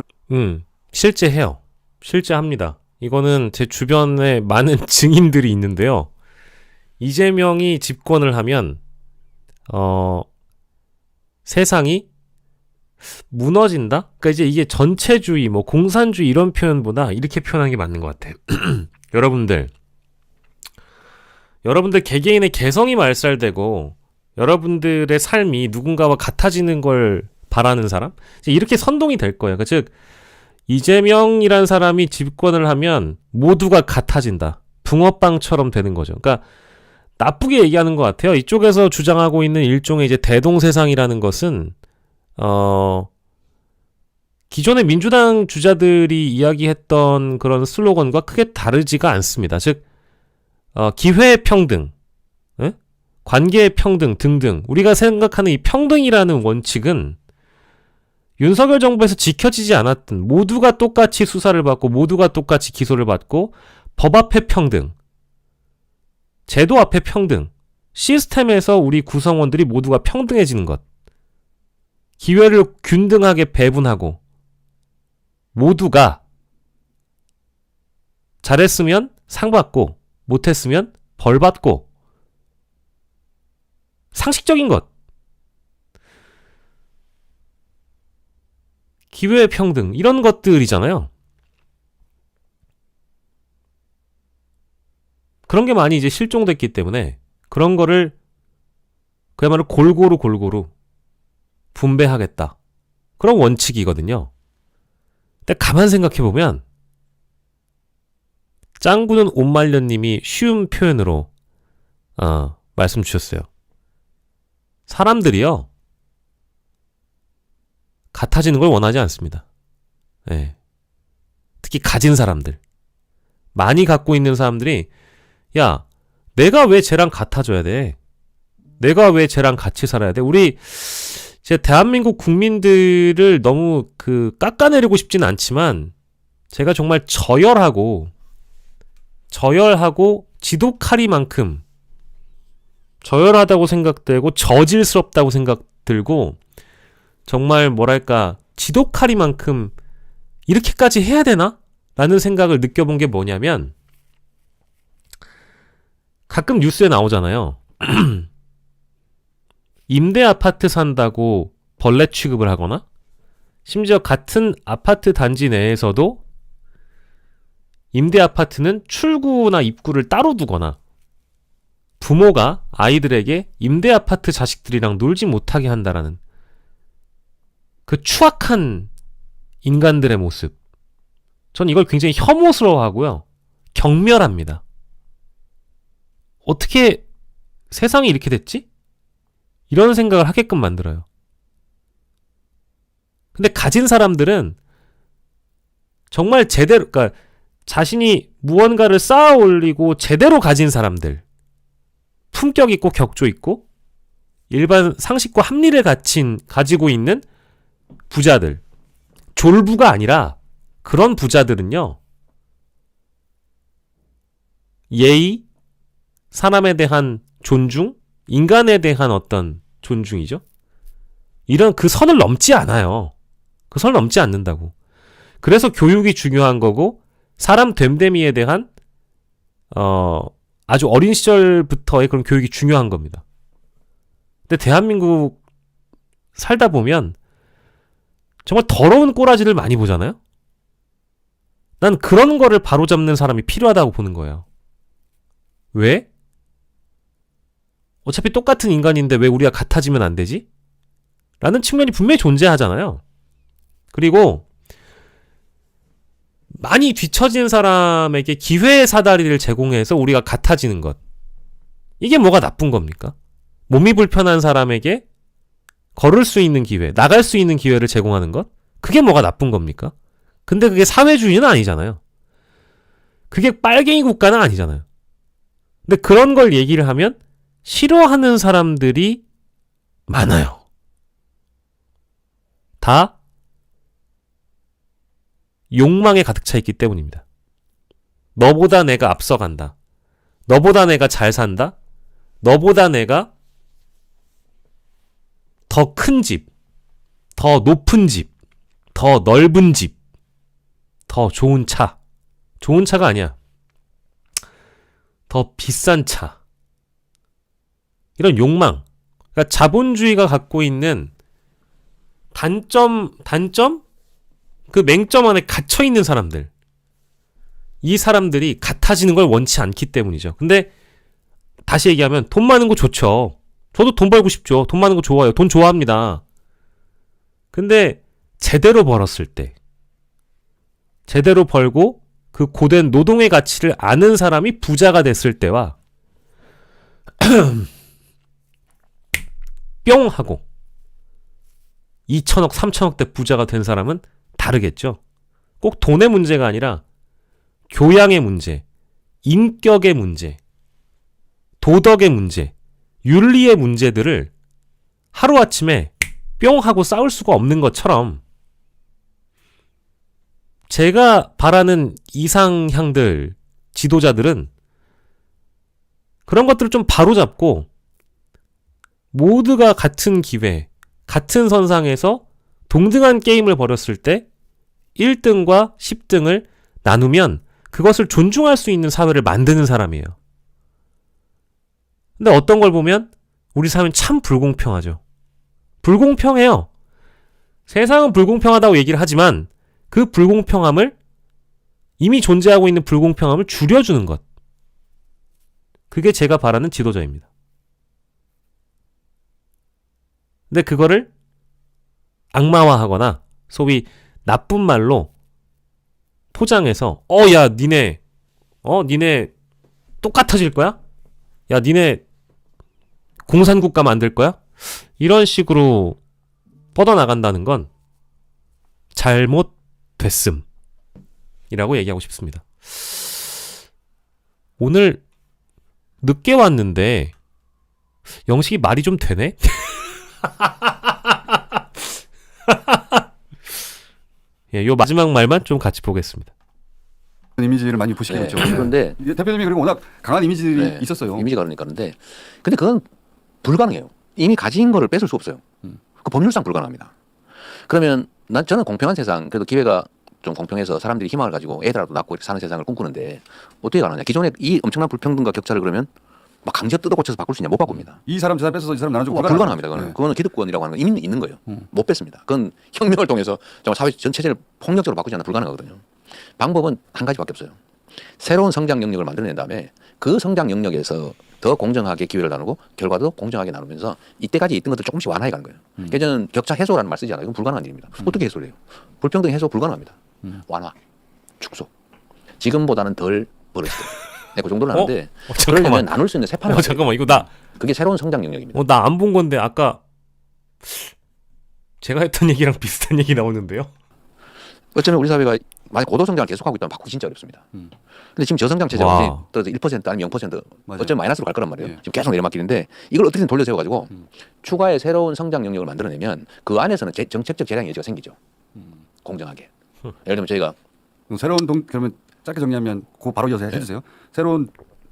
실제 해요. 실제 합니다. 이거는 제 주변에 많은 증인들이 있는데요. 이재명이 집권을 하면 세상이 무너진다? 그러니까 이제 이게 전체주의, 뭐 공산주의 이런 표현보다 이렇게 표현하는 게 맞는 것 같아요. 여러분들 개개인의 개성이 말살되고 여러분들의 삶이 누군가와 같아지는 걸 바라는 사람? 이렇게 선동이 될 거예요. 즉 이재명이란 사람이 집권을 하면 모두가 같아진다. 붕어빵처럼 되는 거죠. 그러니까 나쁘게 얘기하는 것 같아요. 이쪽에서 주장하고 있는 일종의 이제 대동세상이라는 것은 기존의 민주당 주자들이 이야기했던 그런 슬로건과 크게 다르지가 않습니다. 즉 기회평등, 관계평등 등등 우리가 생각하는 이 평등이라는 원칙은 윤석열 정부에서 지켜지지 않았던 모두가 똑같이 수사를 받고 모두가 똑같이 기소를 받고 법 앞에 평등, 제도 앞에 평등, 시스템에서 우리 구성원들이 모두가 평등해지는 것, 기회를 균등하게 배분하고 모두가 잘했으면 상 받고 못했으면 벌 받고 상식적인 것, 기회 평등 이런 것들이잖아요. 그런 게 많이 이제 실종됐기 때문에 그런 거를 그야말로 골고루 분배하겠다. 그런 원칙이거든요. 근데 가만 생각해보면 짱구는 옷말려님이 쉬운 표현으로 말씀 주셨어요. 사람들이요 같아지는 걸 원하지 않습니다. 네. 특히 가진 사람들, 많이 갖고 있는 사람들이 야, 내가 왜 쟤랑 같아져야 돼? 내가 왜 쟤랑 같이 살아야 돼? 우리 제 대한민국 국민들을 너무 깎아내리고 싶진 않지만 제가 정말 저열하고 지독하리만큼 저열하다고 생각되고 저질스럽다고 생각들고 정말 뭐랄까 지독하리만큼 이렇게까지 해야 되나? 라는 생각을 느껴본 게 뭐냐면 가끔 뉴스에 나오잖아요. 임대 아파트 산다고 벌레 취급을 하거나 심지어 같은 아파트 단지 내에서도 임대 아파트는 출구나 입구를 따로 두거나 부모가 아이들에게 임대 아파트 자식들이랑 놀지 못하게 한다라는 그 추악한 인간들의 모습. 전 이걸 굉장히 혐오스러워하고요. 경멸합니다. 어떻게 세상이 이렇게 됐지? 이런 생각을 하게끔 만들어요. 근데 가진 사람들은 정말 제대로, 그러니까 자신이 무언가를 쌓아 올리고 제대로 가진 사람들, 품격 있고 격조 있고 일반 상식과 합리를 가지고 있는 부자들, 졸부가 아니라 그런 부자들은요, 예의, 사람에 대한 존중, 인간에 대한 어떤 존중이죠. 이런 그 선을 넘지 않아요. 그 선을 넘지 않는다고. 그래서 교육이 중요한 거고 사람 됨됨이에 대한 아주 어린 시절부터의 그런 교육이 중요한 겁니다. 근데 대한민국 살다 보면 정말 더러운 꼬라지를 많이 보잖아요. 난 그런 거를 바로잡는 사람이 필요하다고 보는 거예요. 왜? 어차피 똑같은 인간인데 왜 우리가 같아지면 안 되지? 라는 측면이 분명히 존재하잖아요. 그리고 많이 뒤처진 사람에게 기회의 사다리를 제공해서 우리가 같아지는 것. 이게 뭐가 나쁜 겁니까? 몸이 불편한 사람에게 걸을 수 있는 기회, 나갈 수 있는 기회를 제공하는 것? 그게 뭐가 나쁜 겁니까? 근데 그게 사회주의는 아니잖아요. 그게 빨갱이 국가는 아니잖아요. 근데 그런 걸 얘기를 하면 싫어하는 사람들이 많아요. 다 욕망에 가득 차 있기 때문입니다. 너보다 내가 앞서간다. 너보다 내가 잘 산다. 너보다 내가 더 큰 집, 더 높은 집, 더 넓은 집, 더 좋은 차. 좋은 차가 아니야. 더 비싼 차. 이런 욕망. 그러니까 자본주의가 갖고 있는 단점? 그 맹점 안에 갇혀 있는 사람들. 이 사람들이 같아지는 걸 원치 않기 때문이죠. 근데 다시 얘기하면 돈 많은 거 좋죠. 저도 돈 벌고 싶죠. 돈 많은 거 좋아요. 돈 좋아합니다. 근데 제대로 벌었을 때, 제대로 벌고 그 고된 노동의 가치를 아는 사람이 부자가 됐을 때와 뿅 하고 2천억, 3천억대 부자가 된 사람은 다르겠죠. 꼭 돈의 문제가 아니라 교양의 문제, 인격의 문제, 도덕의 문제, 윤리의 문제들을 하루아침에 뿅 하고 싸울 수가 없는 것처럼 제가 바라는 이상향들, 지도자들은 그런 것들을 좀 바로잡고 모두가 같은 기회, 같은 선상에서 동등한 게임을 벌였을 때 1등과 10등을 나누면 그것을 존중할 수 있는 사회를 만드는 사람이에요. 근데 어떤 걸 보면 우리 사회는 참 불공평하죠. 불공평해요. 세상은 불공평하다고 얘기를 하지만 그 불공평함을, 이미 존재하고 있는 불공평함을 줄여주는 것. 그게 제가 바라는 지도자입니다. 근데 그거를 악마화하거나 소위 나쁜 말로 포장해서 야 니네 똑같아질 거야? 야 니네 공산국가 만들 거야? 이런 식으로 뻗어나간다는 건 잘못됐음 이라고 얘기하고 싶습니다. 오늘 늦게 왔는데 영식이 말이 좀 되네? 예, 요 마지막 말만 좀 같이 보겠습니다. 이미지를 많이 보시긴 네, 했죠. 그런데 대표님이 그리고 워낙 강한 이미지들이 네, 있었어요. 이미지가 그런데 근데 그건 불가능해요. 이미 가진 거를 뺏을 수 없어요. 그 법률상 불가능합니다. 그러면 저는 공평한 세상, 그래도 기회가 좀 공평해서 사람들이 희망을 가지고 애들하고 낳고 이렇게 사는 세상을 꿈꾸는데 어떻게 가느냐. 기존에 이 엄청난 불평등과 격차를 그러면 막 강제 뜯어 고쳐서 바꿀 수 있냐? 못 바꿉니다. 이 사람 저 사람 뺏어서 이 사람 나눠주고 불가능합니다. 그거는. 네. 그거는 기득권이라고 하는 건 이미 있는 거예요. 못 뺐습니다. 그건 혁명을 통해서 정말 사회 전체를 폭력적으로 바꾸지 않으면 불가능하거든요. 방법은 한 가지밖에 없어요. 새로운 성장 영역을 만들어낸 다음에 그 성장 영역에서 더 공정하게 기회를 나누고 결과도 공정하게 나누면서 이때까지 있던 것들 조금씩 완화해 가는 거예요. 그래서 저는 격차 해소라는 말 쓰지 않아요. 이건 불가능한 일입니다. 어떻게 해소를 해요? 불평등 해소 불가능합니다. 완화. 축소. 지금보다는 덜 벌어지죠. 네, 그 정도는 하는데 잠깐만. 그러려면 나눌 수 있는 세 판을 잠깐만 이거 나 그게 새로운 성장 영역입니다. 나 안 본 건데 아까 제가 했던 얘기랑 비슷한 얘기 나오는데요. 어쩌면 우리 사회가 만약 고도 성장을 계속하고 있다면 바꾸기 진짜 어렵습니다. 근데 지금 저성장 체제가 와. 완전히 떨어져 1% 아니면 0% 맞아요. 어쩌면 마이너스로 갈 거란 말이에요. 예. 지금 계속 내려막히는데 이걸 어떻게든 돌려 세워가지고 추가의 새로운 성장 영역을 만들어내면 그 안에서는 정책적 재량 여지가 생기죠. 공정하게. 예를 들면 저희가 새로운 그러면 짧게 정리하면 그 바로 이어서 해주세요. 새로운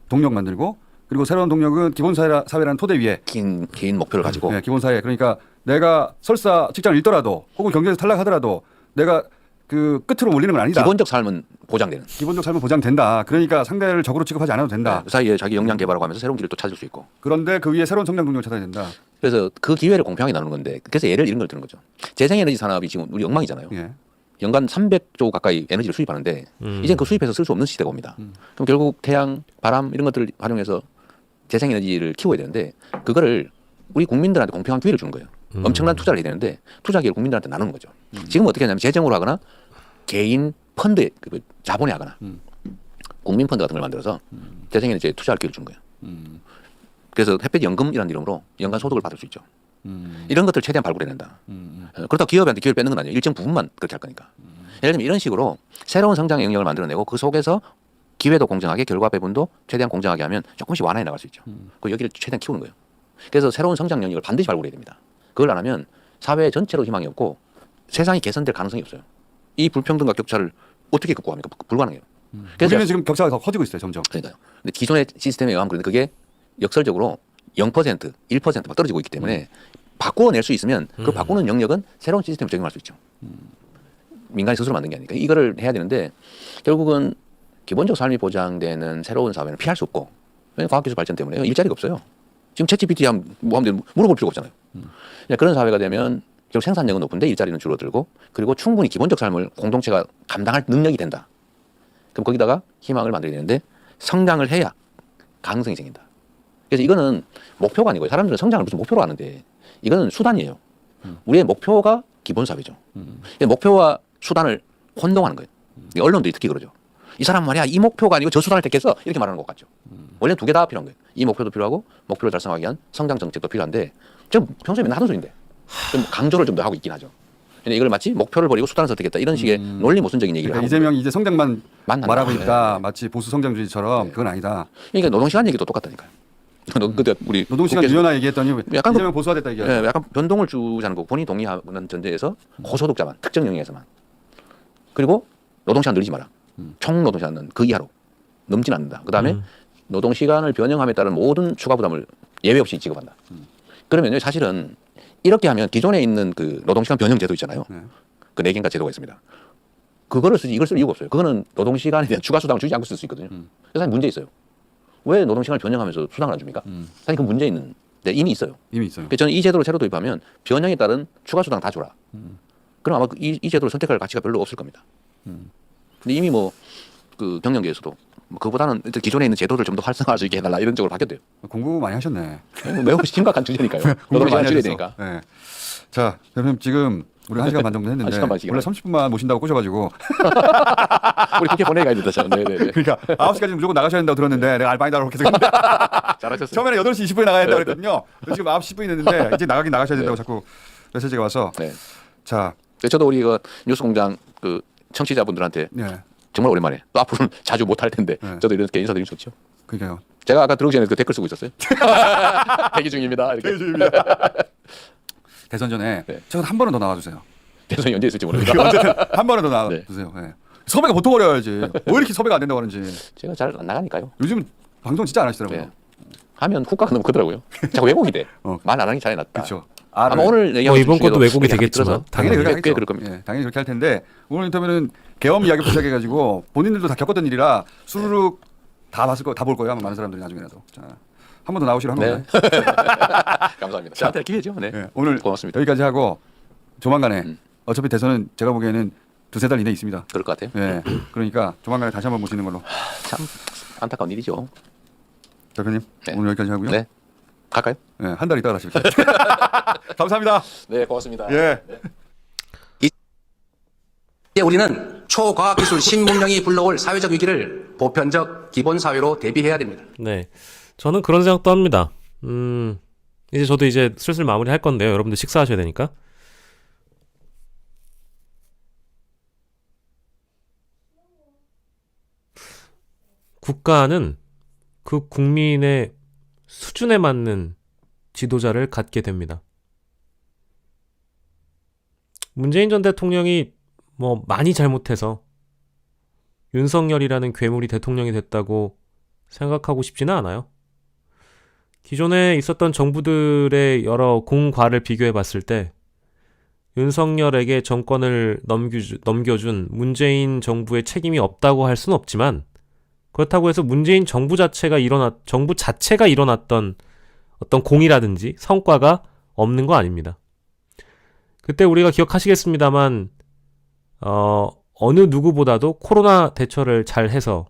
동력 만들고 그리고 새로운 동력은 기본 사회라는 토대 위에 긴 목표를 가지고 네, 기본 사회. 그러니까 내가 설사 직장을 잃더라도 혹은 경제에서 탈락하더라도 내가 그 끝으로 몰리는 건 아니다. 기본적 삶은 보장되는. 기본적 삶은 보장된다. 그러니까 상대를 적으로 취급하지 않아도 된다. 그 사이에 자기 역량 개발하고 하면서 새로운 길을 또 찾을 수 있고. 그런데 그 위에 새로운 성장 동력을 찾아야 된다. 그래서 그 기회를 공평하게 나누는 건데 그래서 예를 이런 걸 드는 거죠. 재생에너지 산업이 지금 우리 엉망이잖아요. 예. 연간 300조 가까이 에너지를 수입하는데 이젠 그 수입해서 쓸 수 없는 시대가 옵니다. 그럼 결국 태양, 바람 이런 것들을 활용해서 재생에너지를 키워야 되는데 그거를 우리 국민들한테 공평한 기회를 주는 거예요. 엄청난 투자를 해야 되는데 투자 기회를 국민들한테 나누는 거죠. 지금 어떻게 하냐면 재정으로 하거나 개인 펀드에 그 자본에 하거나 국민 펀드 같은 걸 만들어서 재생에너지에 투자할 기회를 주는 거예요. 그래서 햇볕 연금이라는 이름으로 연간 소득을 받을 수 있죠. 이런 것들을 최대한 발굴해낸다. 그렇다고 기업한테 기회를 뺏는 건 아니에요. 일정 부분만 그렇게 할 거니까. 예를 들면 이런 식으로 새로운 성장 영역을 만들어내고 그 속에서 기회도 공정하게 결과 배분도 최대한 공정하게 하면 조금씩 완화해 나갈 수 있죠. 그 여기를 최대한 키우는 거예요. 그래서 새로운 성장 영역을 반드시 발굴해야 됩니다. 그걸 안 하면 사회 전체로 희망이 없고 세상이 개선될 가능성이 없어요. 이 불평등과 격차를 어떻게 극복합니까? 불가능해요. 그래서 우리는 지금 격차가 더 커지고 있어요, 점점. 그러니까요. 근데 기존의 시스템에 의하면 그런데 그게 역설적으로 0%, 1%막 떨어지고 있기 때문에 바꾸어낼 수 있으면 그 바꾸는 영역은 새로운 시스템을 적용할 수 있죠. 민간이 스스로 만든 게 아니니까 이거를 해야 되는데 결국은 기본적 삶이 보장되는 새로운 사회는 피할 수 없고 과학기술 발전 때문에 일자리가 없어요. 지금 챗GPT 뭐 하면 물어볼 필요가 없잖아요. 그런 사회가 되면 결국 생산력은 높은데 일자리는 줄어들고 그리고 충분히 기본적 삶을 공동체가 감당할 능력이 된다. 그럼 거기다가 희망을 만들어야 되는데 성장을 해야 가능성이 생긴다. 그래서 이거는 목표가 아니고요. 사람들은 성장을 무슨 목표로 하는데 이거는 수단이에요. 우리의 목표가 기본 사회죠. 목표와 수단을 혼동하는 거예요. 언론들이 특히 그러죠. 이 사람 말이야 이 목표가 아니고 저 수단을 택했어 이렇게 말하는 것 같죠. 원래 두 개 다 필요한 거예요. 이 목표도 필요하고 목표를 달성하기 위한 성장 정책도 필요한데 좀 평소에 맨날 하던 소리인데 좀 강조를 좀 더 하고 있긴 하죠. 근데 이걸 마치 목표를 버리고 수단을 선택했다 이런 식의 논리 모순적인 얘기를 그러니까 하고 이재명이 이제 성장만 만난다. 말하고 있다. 네. 마치 보수 성장주의처럼 그건 아니다. 그러니까 노동시간 얘기도 똑같다니까요. 그때 우리 노동시간 국회에서 유연화 얘기했더니 약간 이재명 보수화됐다 얘기하죠. 예, 약간 변동을 주자는 거 본인이 동의하는 전제에서 고소득자만 특정 영역에서만 그리고 노동시간 늘리지 마라. 총 노동시간은 그 이하로 넘진 않는다. 그다음에 노동시간을 변형함에 따른 모든 추가 부담을 예외 없이 지급한다. 그러면 사실은 이렇게 하면 기존에 있는 그 노동시간 변형 제도 있잖아요. 그 4개인가 제도가 있습니다. 그거를 쓰지 이걸 쓸 이유가 없어요. 그거는 노동시간에 대한 추가 수당을 주지 않고 쓸 수 있거든요. 그래서 사실 문제 있어요. 왜 노동시간을 변형하면서 수당을 안 줍니까? 사실 그 문제 있는데 이미 있어요. 이미 있어요. 그래서 저는 이 제도를 새로 도입하면 변형에 따른 추가 수당 다 줘라. 그럼 아마 이 제도를 선택할 가치가 별로 없을 겁니다. 근데 이미 뭐 그 경영계에서도 뭐 그보다는 일단 기존에 있는 제도를 좀 더 활성화할 수 있게 해달라 이런 쪽으로 바뀌었대요. 공부 많이 하셨네. 매우 심각한 주제니까요. 공부를 노동시간 많이 줄여야 하셨어. 되니까. 네. 자, 대표님 지금 우리 1시간 반 정도 했는데 1시간 반씩이나. 원래 30분만 모신다고 꼬셔가지고 우리 국회 보내야 된다. 네네네. 그러니까 9시까지 무조건 나가셔야 된다고 들었는데 내가 알바이다라고 계속 했는데 잘하셨어요. 처음에는 8시 20분에 나가야 된다고 그랬거든요. 지금 9시 10분이 됐는데 이제 나가셔야 된다고 자꾸 메시지가 와서 네. 자, 저도 우리 그 뉴스공장 그 청취자분들한테 네. 정말 오랜만에 또 앞으로는 자주 못할 텐데 네. 저도 이렇게 인사드리면 좋죠. 그러니까요. 제가 아까 들어오기 전에 그 댓글 쓰고 있었어요. 대기 중입니다. 이렇게. 대선 전에 네. 제가 한 번은 더 나와주세요. 대선이 언제 있을지 모르겠다. 어쨌든 한 번은 더 나와주세요. 네. 섭외가 보통 어려워야지. 왜 이렇게 섭외가 안 된다고 하는지. 제가 잘 안 나가니까요. 요즘 방송 진짜 안 하시더라고요. 네. 하면 후가가 너무 크더라고요. 자꾸 왜곡이 돼. 어. 말 안 하는 게 잘해 놨다. 그렇죠. 아마 오늘 얘기하고 이번 것도 왜곡이 그게 되겠지만 들어서 당연히 그렇게 꽤 하겠죠. 그럴 겁니다. 예, 당연히 그렇게 할 텐데 오늘 인터뷰는 계엄 이야기부터 시작해가지고 본인들도 다 겪었던 일이라 수르륵 다 봤을 거, 다 볼 거예요. 아마 많은 사람들이 나중에라도. 자, 한 번 더 나오시러 한 번. 네. 감사합니다. 저한테 기회죠. 네. 네, 오늘 고맙습니다. 여기까지 하고 조만간에 어차피 대선은 제가 보기에는 2-3달 이내 있습니다. 그럴 것 같아요. 예, 그러니까 조만간에 다시 한번 모시는 걸로. 참 안타까운 일이죠. 대표님 네. 오늘 여기까지 하고요. 네. 갈까요? 예, 한 달 있다가 다시 뵐게요. 감사합니다. 네, 고맙습니다. 예. 우리는 초과학기술 신문명이 불러올 사회적 위기를 보편적 기본사회로 대비해야 됩니다. 네. 저는 그런 생각도 합니다. 이제 저도 이제 슬슬 마무리 할 건데요. 여러분들 식사하셔야 되니까. 국가는 그 국민의 수준에 맞는 지도자를 갖게 됩니다. 문재인 전 대통령이 뭐 많이 잘못해서 윤석열이라는 괴물이 대통령이 됐다고 생각하고 싶지는 않아요. 기존에 있었던 정부들의 여러 공과를 비교해 봤을 때 윤석열에게 정권을 넘겨준 문재인 정부의 책임이 없다고 할 수는 없지만, 그렇다고 해서 문재인 정부 자체가 일어났던 어떤 공이라든지 성과가 없는 거 아닙니다. 그때 우리가 기억하시겠습니다만 어느 누구보다도 코로나 대처를 잘 해서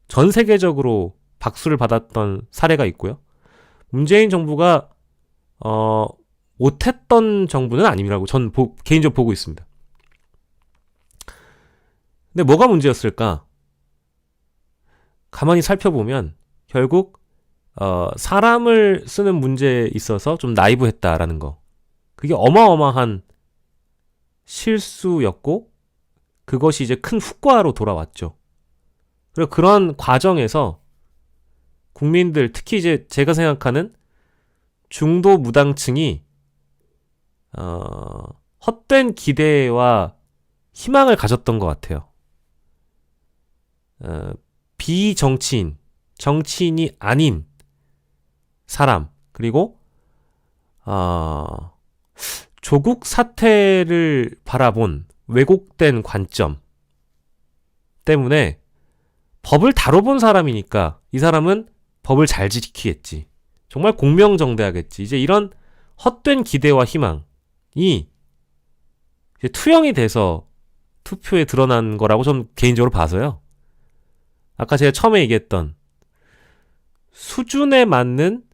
전 세계적으로 박수를 받았던 사례가 있고요. 문재인 정부가 못했던 정부는 아니라고 전 개인적으로 보고 있습니다. 근데 뭐가 문제였을까? 가만히 살펴보면 결국 사람을 쓰는 문제에 있어서 좀 나이브했다라는 거. 그게 어마어마한 실수였고 그것이 이제 큰 후과로 돌아왔죠. 그리고 그런 과정에서 국민들, 특히 이제 제가 생각하는 중도 무당층이 헛된 기대와 희망을 가졌던 것 같아요. 비정치인, 정치인이 아닌 사람, 그리고 조국 사태를 바라본 왜곡된 관점 때문에 법을 다뤄본 사람이니까 이 사람은 법을 잘 지키겠지, 정말 공명정대하겠지, 이제 이런 헛된 기대와 희망이 이제 투영이 돼서 투표에 드러난 거라고 좀 개인적으로 봐서요. 아까 제가 처음에 얘기했던 수준에 맞는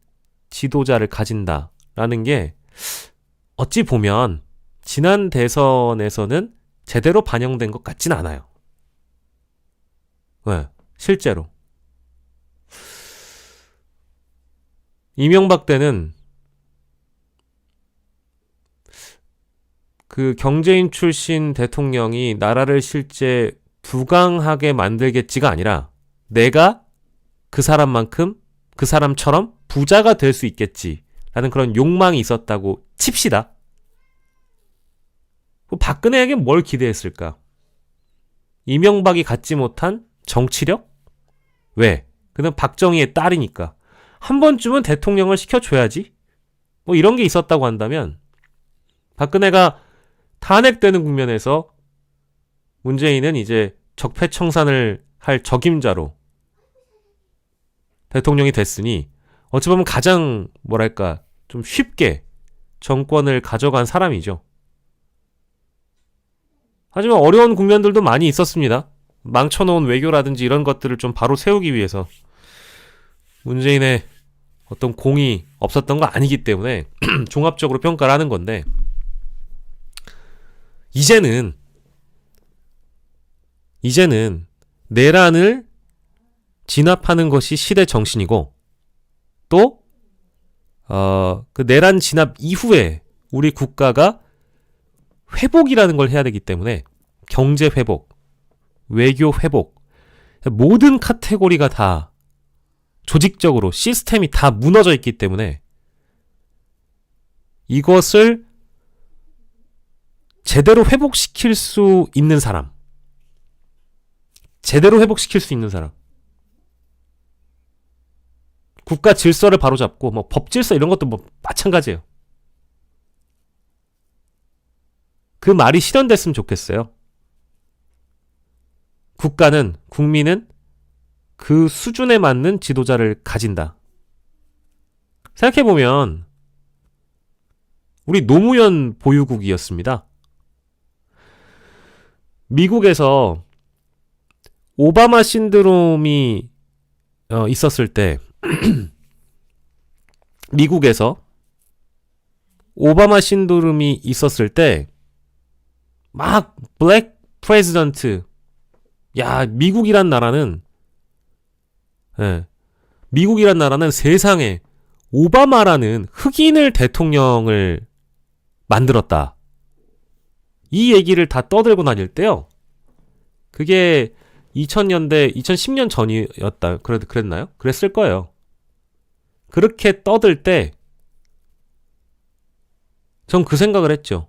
지도자를 가진다라는 게 어찌 보면 지난 대선에서는 제대로 반영된 것 같진 않아요. 네, 실제로. 이명박 때는 그 경제인 출신 대통령이 나라를 실제 부강하게 만들겠지가 아니라 내가 그 사람만큼 그 사람처럼 부자가 될 수 있겠지라는 그런 욕망이 있었다고 칩시다. 박근혜에게 뭘 기대했을까? 이명박이 갖지 못한 정치력? 왜? 그는 박정희의 딸이니까. 한 번쯤은 대통령을 시켜줘야지? 뭐 이런 게 있었다고 한다면 박근혜가 탄핵되는 국면에서 문재인은 이제 적폐청산을 할 적임자로 대통령이 됐으니 어찌 보면 가장 뭐랄까 좀 쉽게 정권을 가져간 사람이죠. 하지만 어려운 국면들도 많이 있었습니다. 망쳐놓은 외교라든지 이런 것들을 좀 바로 세우기 위해서 문재인의 어떤 공이 없었던 거 아니기 때문에 종합적으로 평가를 하는 건데, 이제는 내란을 진압하는 것이 시대 정신이고, 또 그 내란 진압 이후에 우리 국가가 회복이라는 걸 해야 되기 때문에 경제 회복, 외교 회복, 모든 카테고리가 다 조직적으로 시스템이 다 무너져 있기 때문에 이것을 제대로 회복시킬 수 있는 사람, 국가 질서를 바로잡고 뭐 법 질서 이런 것도 뭐 마찬가지예요. 그 말이 실현됐으면 좋겠어요. 국민은 그 수준에 맞는 지도자를 가진다. 생각해보면 우리 노무현 보유국이었습니다. 미국에서 오바마 신드롬이 있었을 때 막 블랙 프레지던트. 야, 미국이란 나라는 세상에 오바마라는 흑인을 대통령을 만들었다. 이 얘기를 다 떠들고 다닐 때요. 그게 2000년대, 2010년 전이었다. 그랬나요? 그랬을 거예요. 그렇게 떠들 때 전 그 생각을 했죠.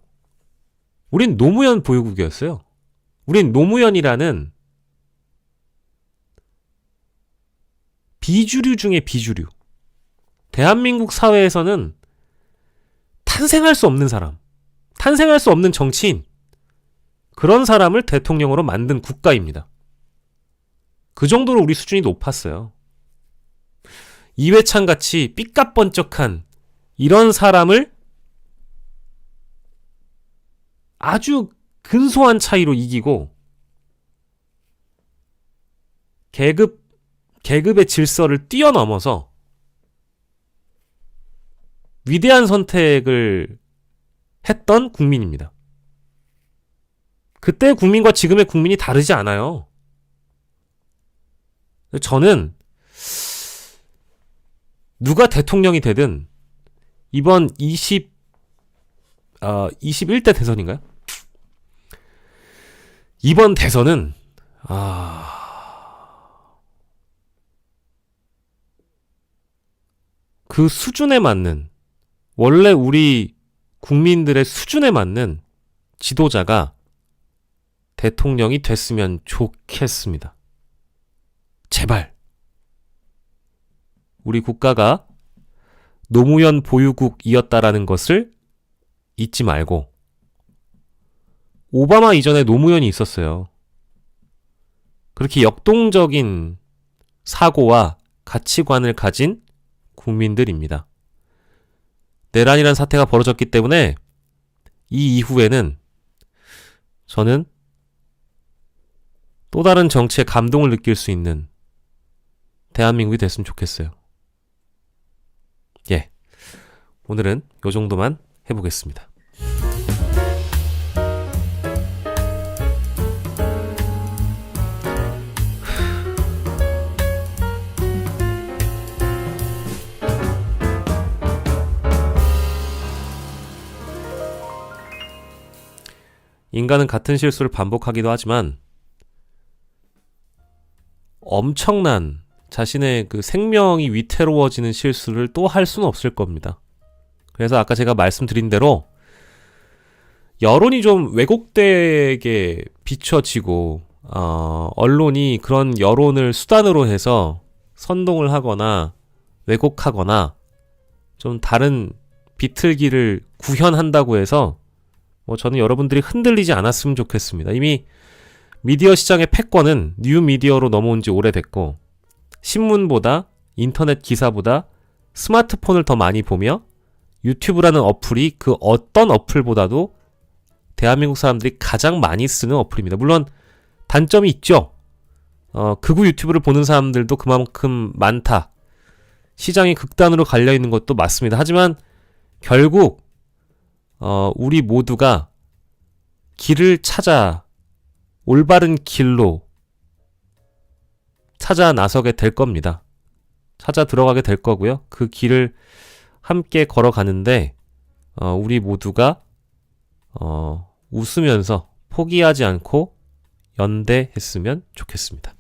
우린 노무현 보유국이었어요. 우린 노무현이라는 비주류 중에 비주류. 대한민국 사회에서는 탄생할 수 없는 사람, 탄생할 수 없는 정치인, 그런 사람을 대통령으로 만든 국가입니다. 그 정도로 우리 수준이 높았어요. 이회창 같이 삐까뻔쩍한 이런 사람을 아주 근소한 차이로 이기고 계급의 질서를 뛰어넘어서 위대한 선택을 했던 국민입니다. 그때 국민과 지금의 국민이 다르지 않아요. 저는 누가 대통령이 되든 이번 21대 대선인가요? 이번 대선은 그 수준에 맞는, 원래 우리 국민들의 수준에 맞는 지도자가 대통령이 됐으면 좋겠습니다. 제발. 우리 국가가 노무현 보유국이었다라는 것을 잊지 말고, 오바마 이전에 노무현이 있었어요. 그렇게 역동적인 사고와 가치관을 가진 국민들입니다. 내란이란 사태가 벌어졌기 때문에 이 이후에는 저는 또 다른 정치에 감동을 느낄 수 있는 대한민국이 됐으면 좋겠어요. 예. 오늘은 요 정도만 해보겠습니다. 인간은 같은 실수를 반복하기도 하지만 엄청난 자신의 그 생명이 위태로워지는 실수를 또 할 수는 없을 겁니다. 그래서 아까 제가 말씀드린 대로 여론이 좀 왜곡되게 비춰지고 언론이 그런 여론을 수단으로 해서 선동을 하거나 왜곡하거나 좀 다른 비틀기를 구현한다고 해서 저는 여러분들이 흔들리지 않았으면 좋겠습니다. 이미 미디어 시장의 패권은 뉴미디어로 넘어온 지 오래됐고, 신문보다 인터넷 기사보다 스마트폰을 더 많이 보며 유튜브라는 어플이 그 어떤 어플보다도 대한민국 사람들이 가장 많이 쓰는 어플입니다. 물론 단점이 있죠. 극우 유튜브를 보는 사람들도 그만큼 많다. 시장이 극단으로 갈려있는 것도 맞습니다. 하지만 결국 우리 모두가 길을 찾아 올바른 길로 찾아 나서게 될 겁니다. 찾아 들어가게 될 거고요. 그 길을 함께 걸어가는데 우리 모두가 웃으면서 포기하지 않고 연대했으면 좋겠습니다.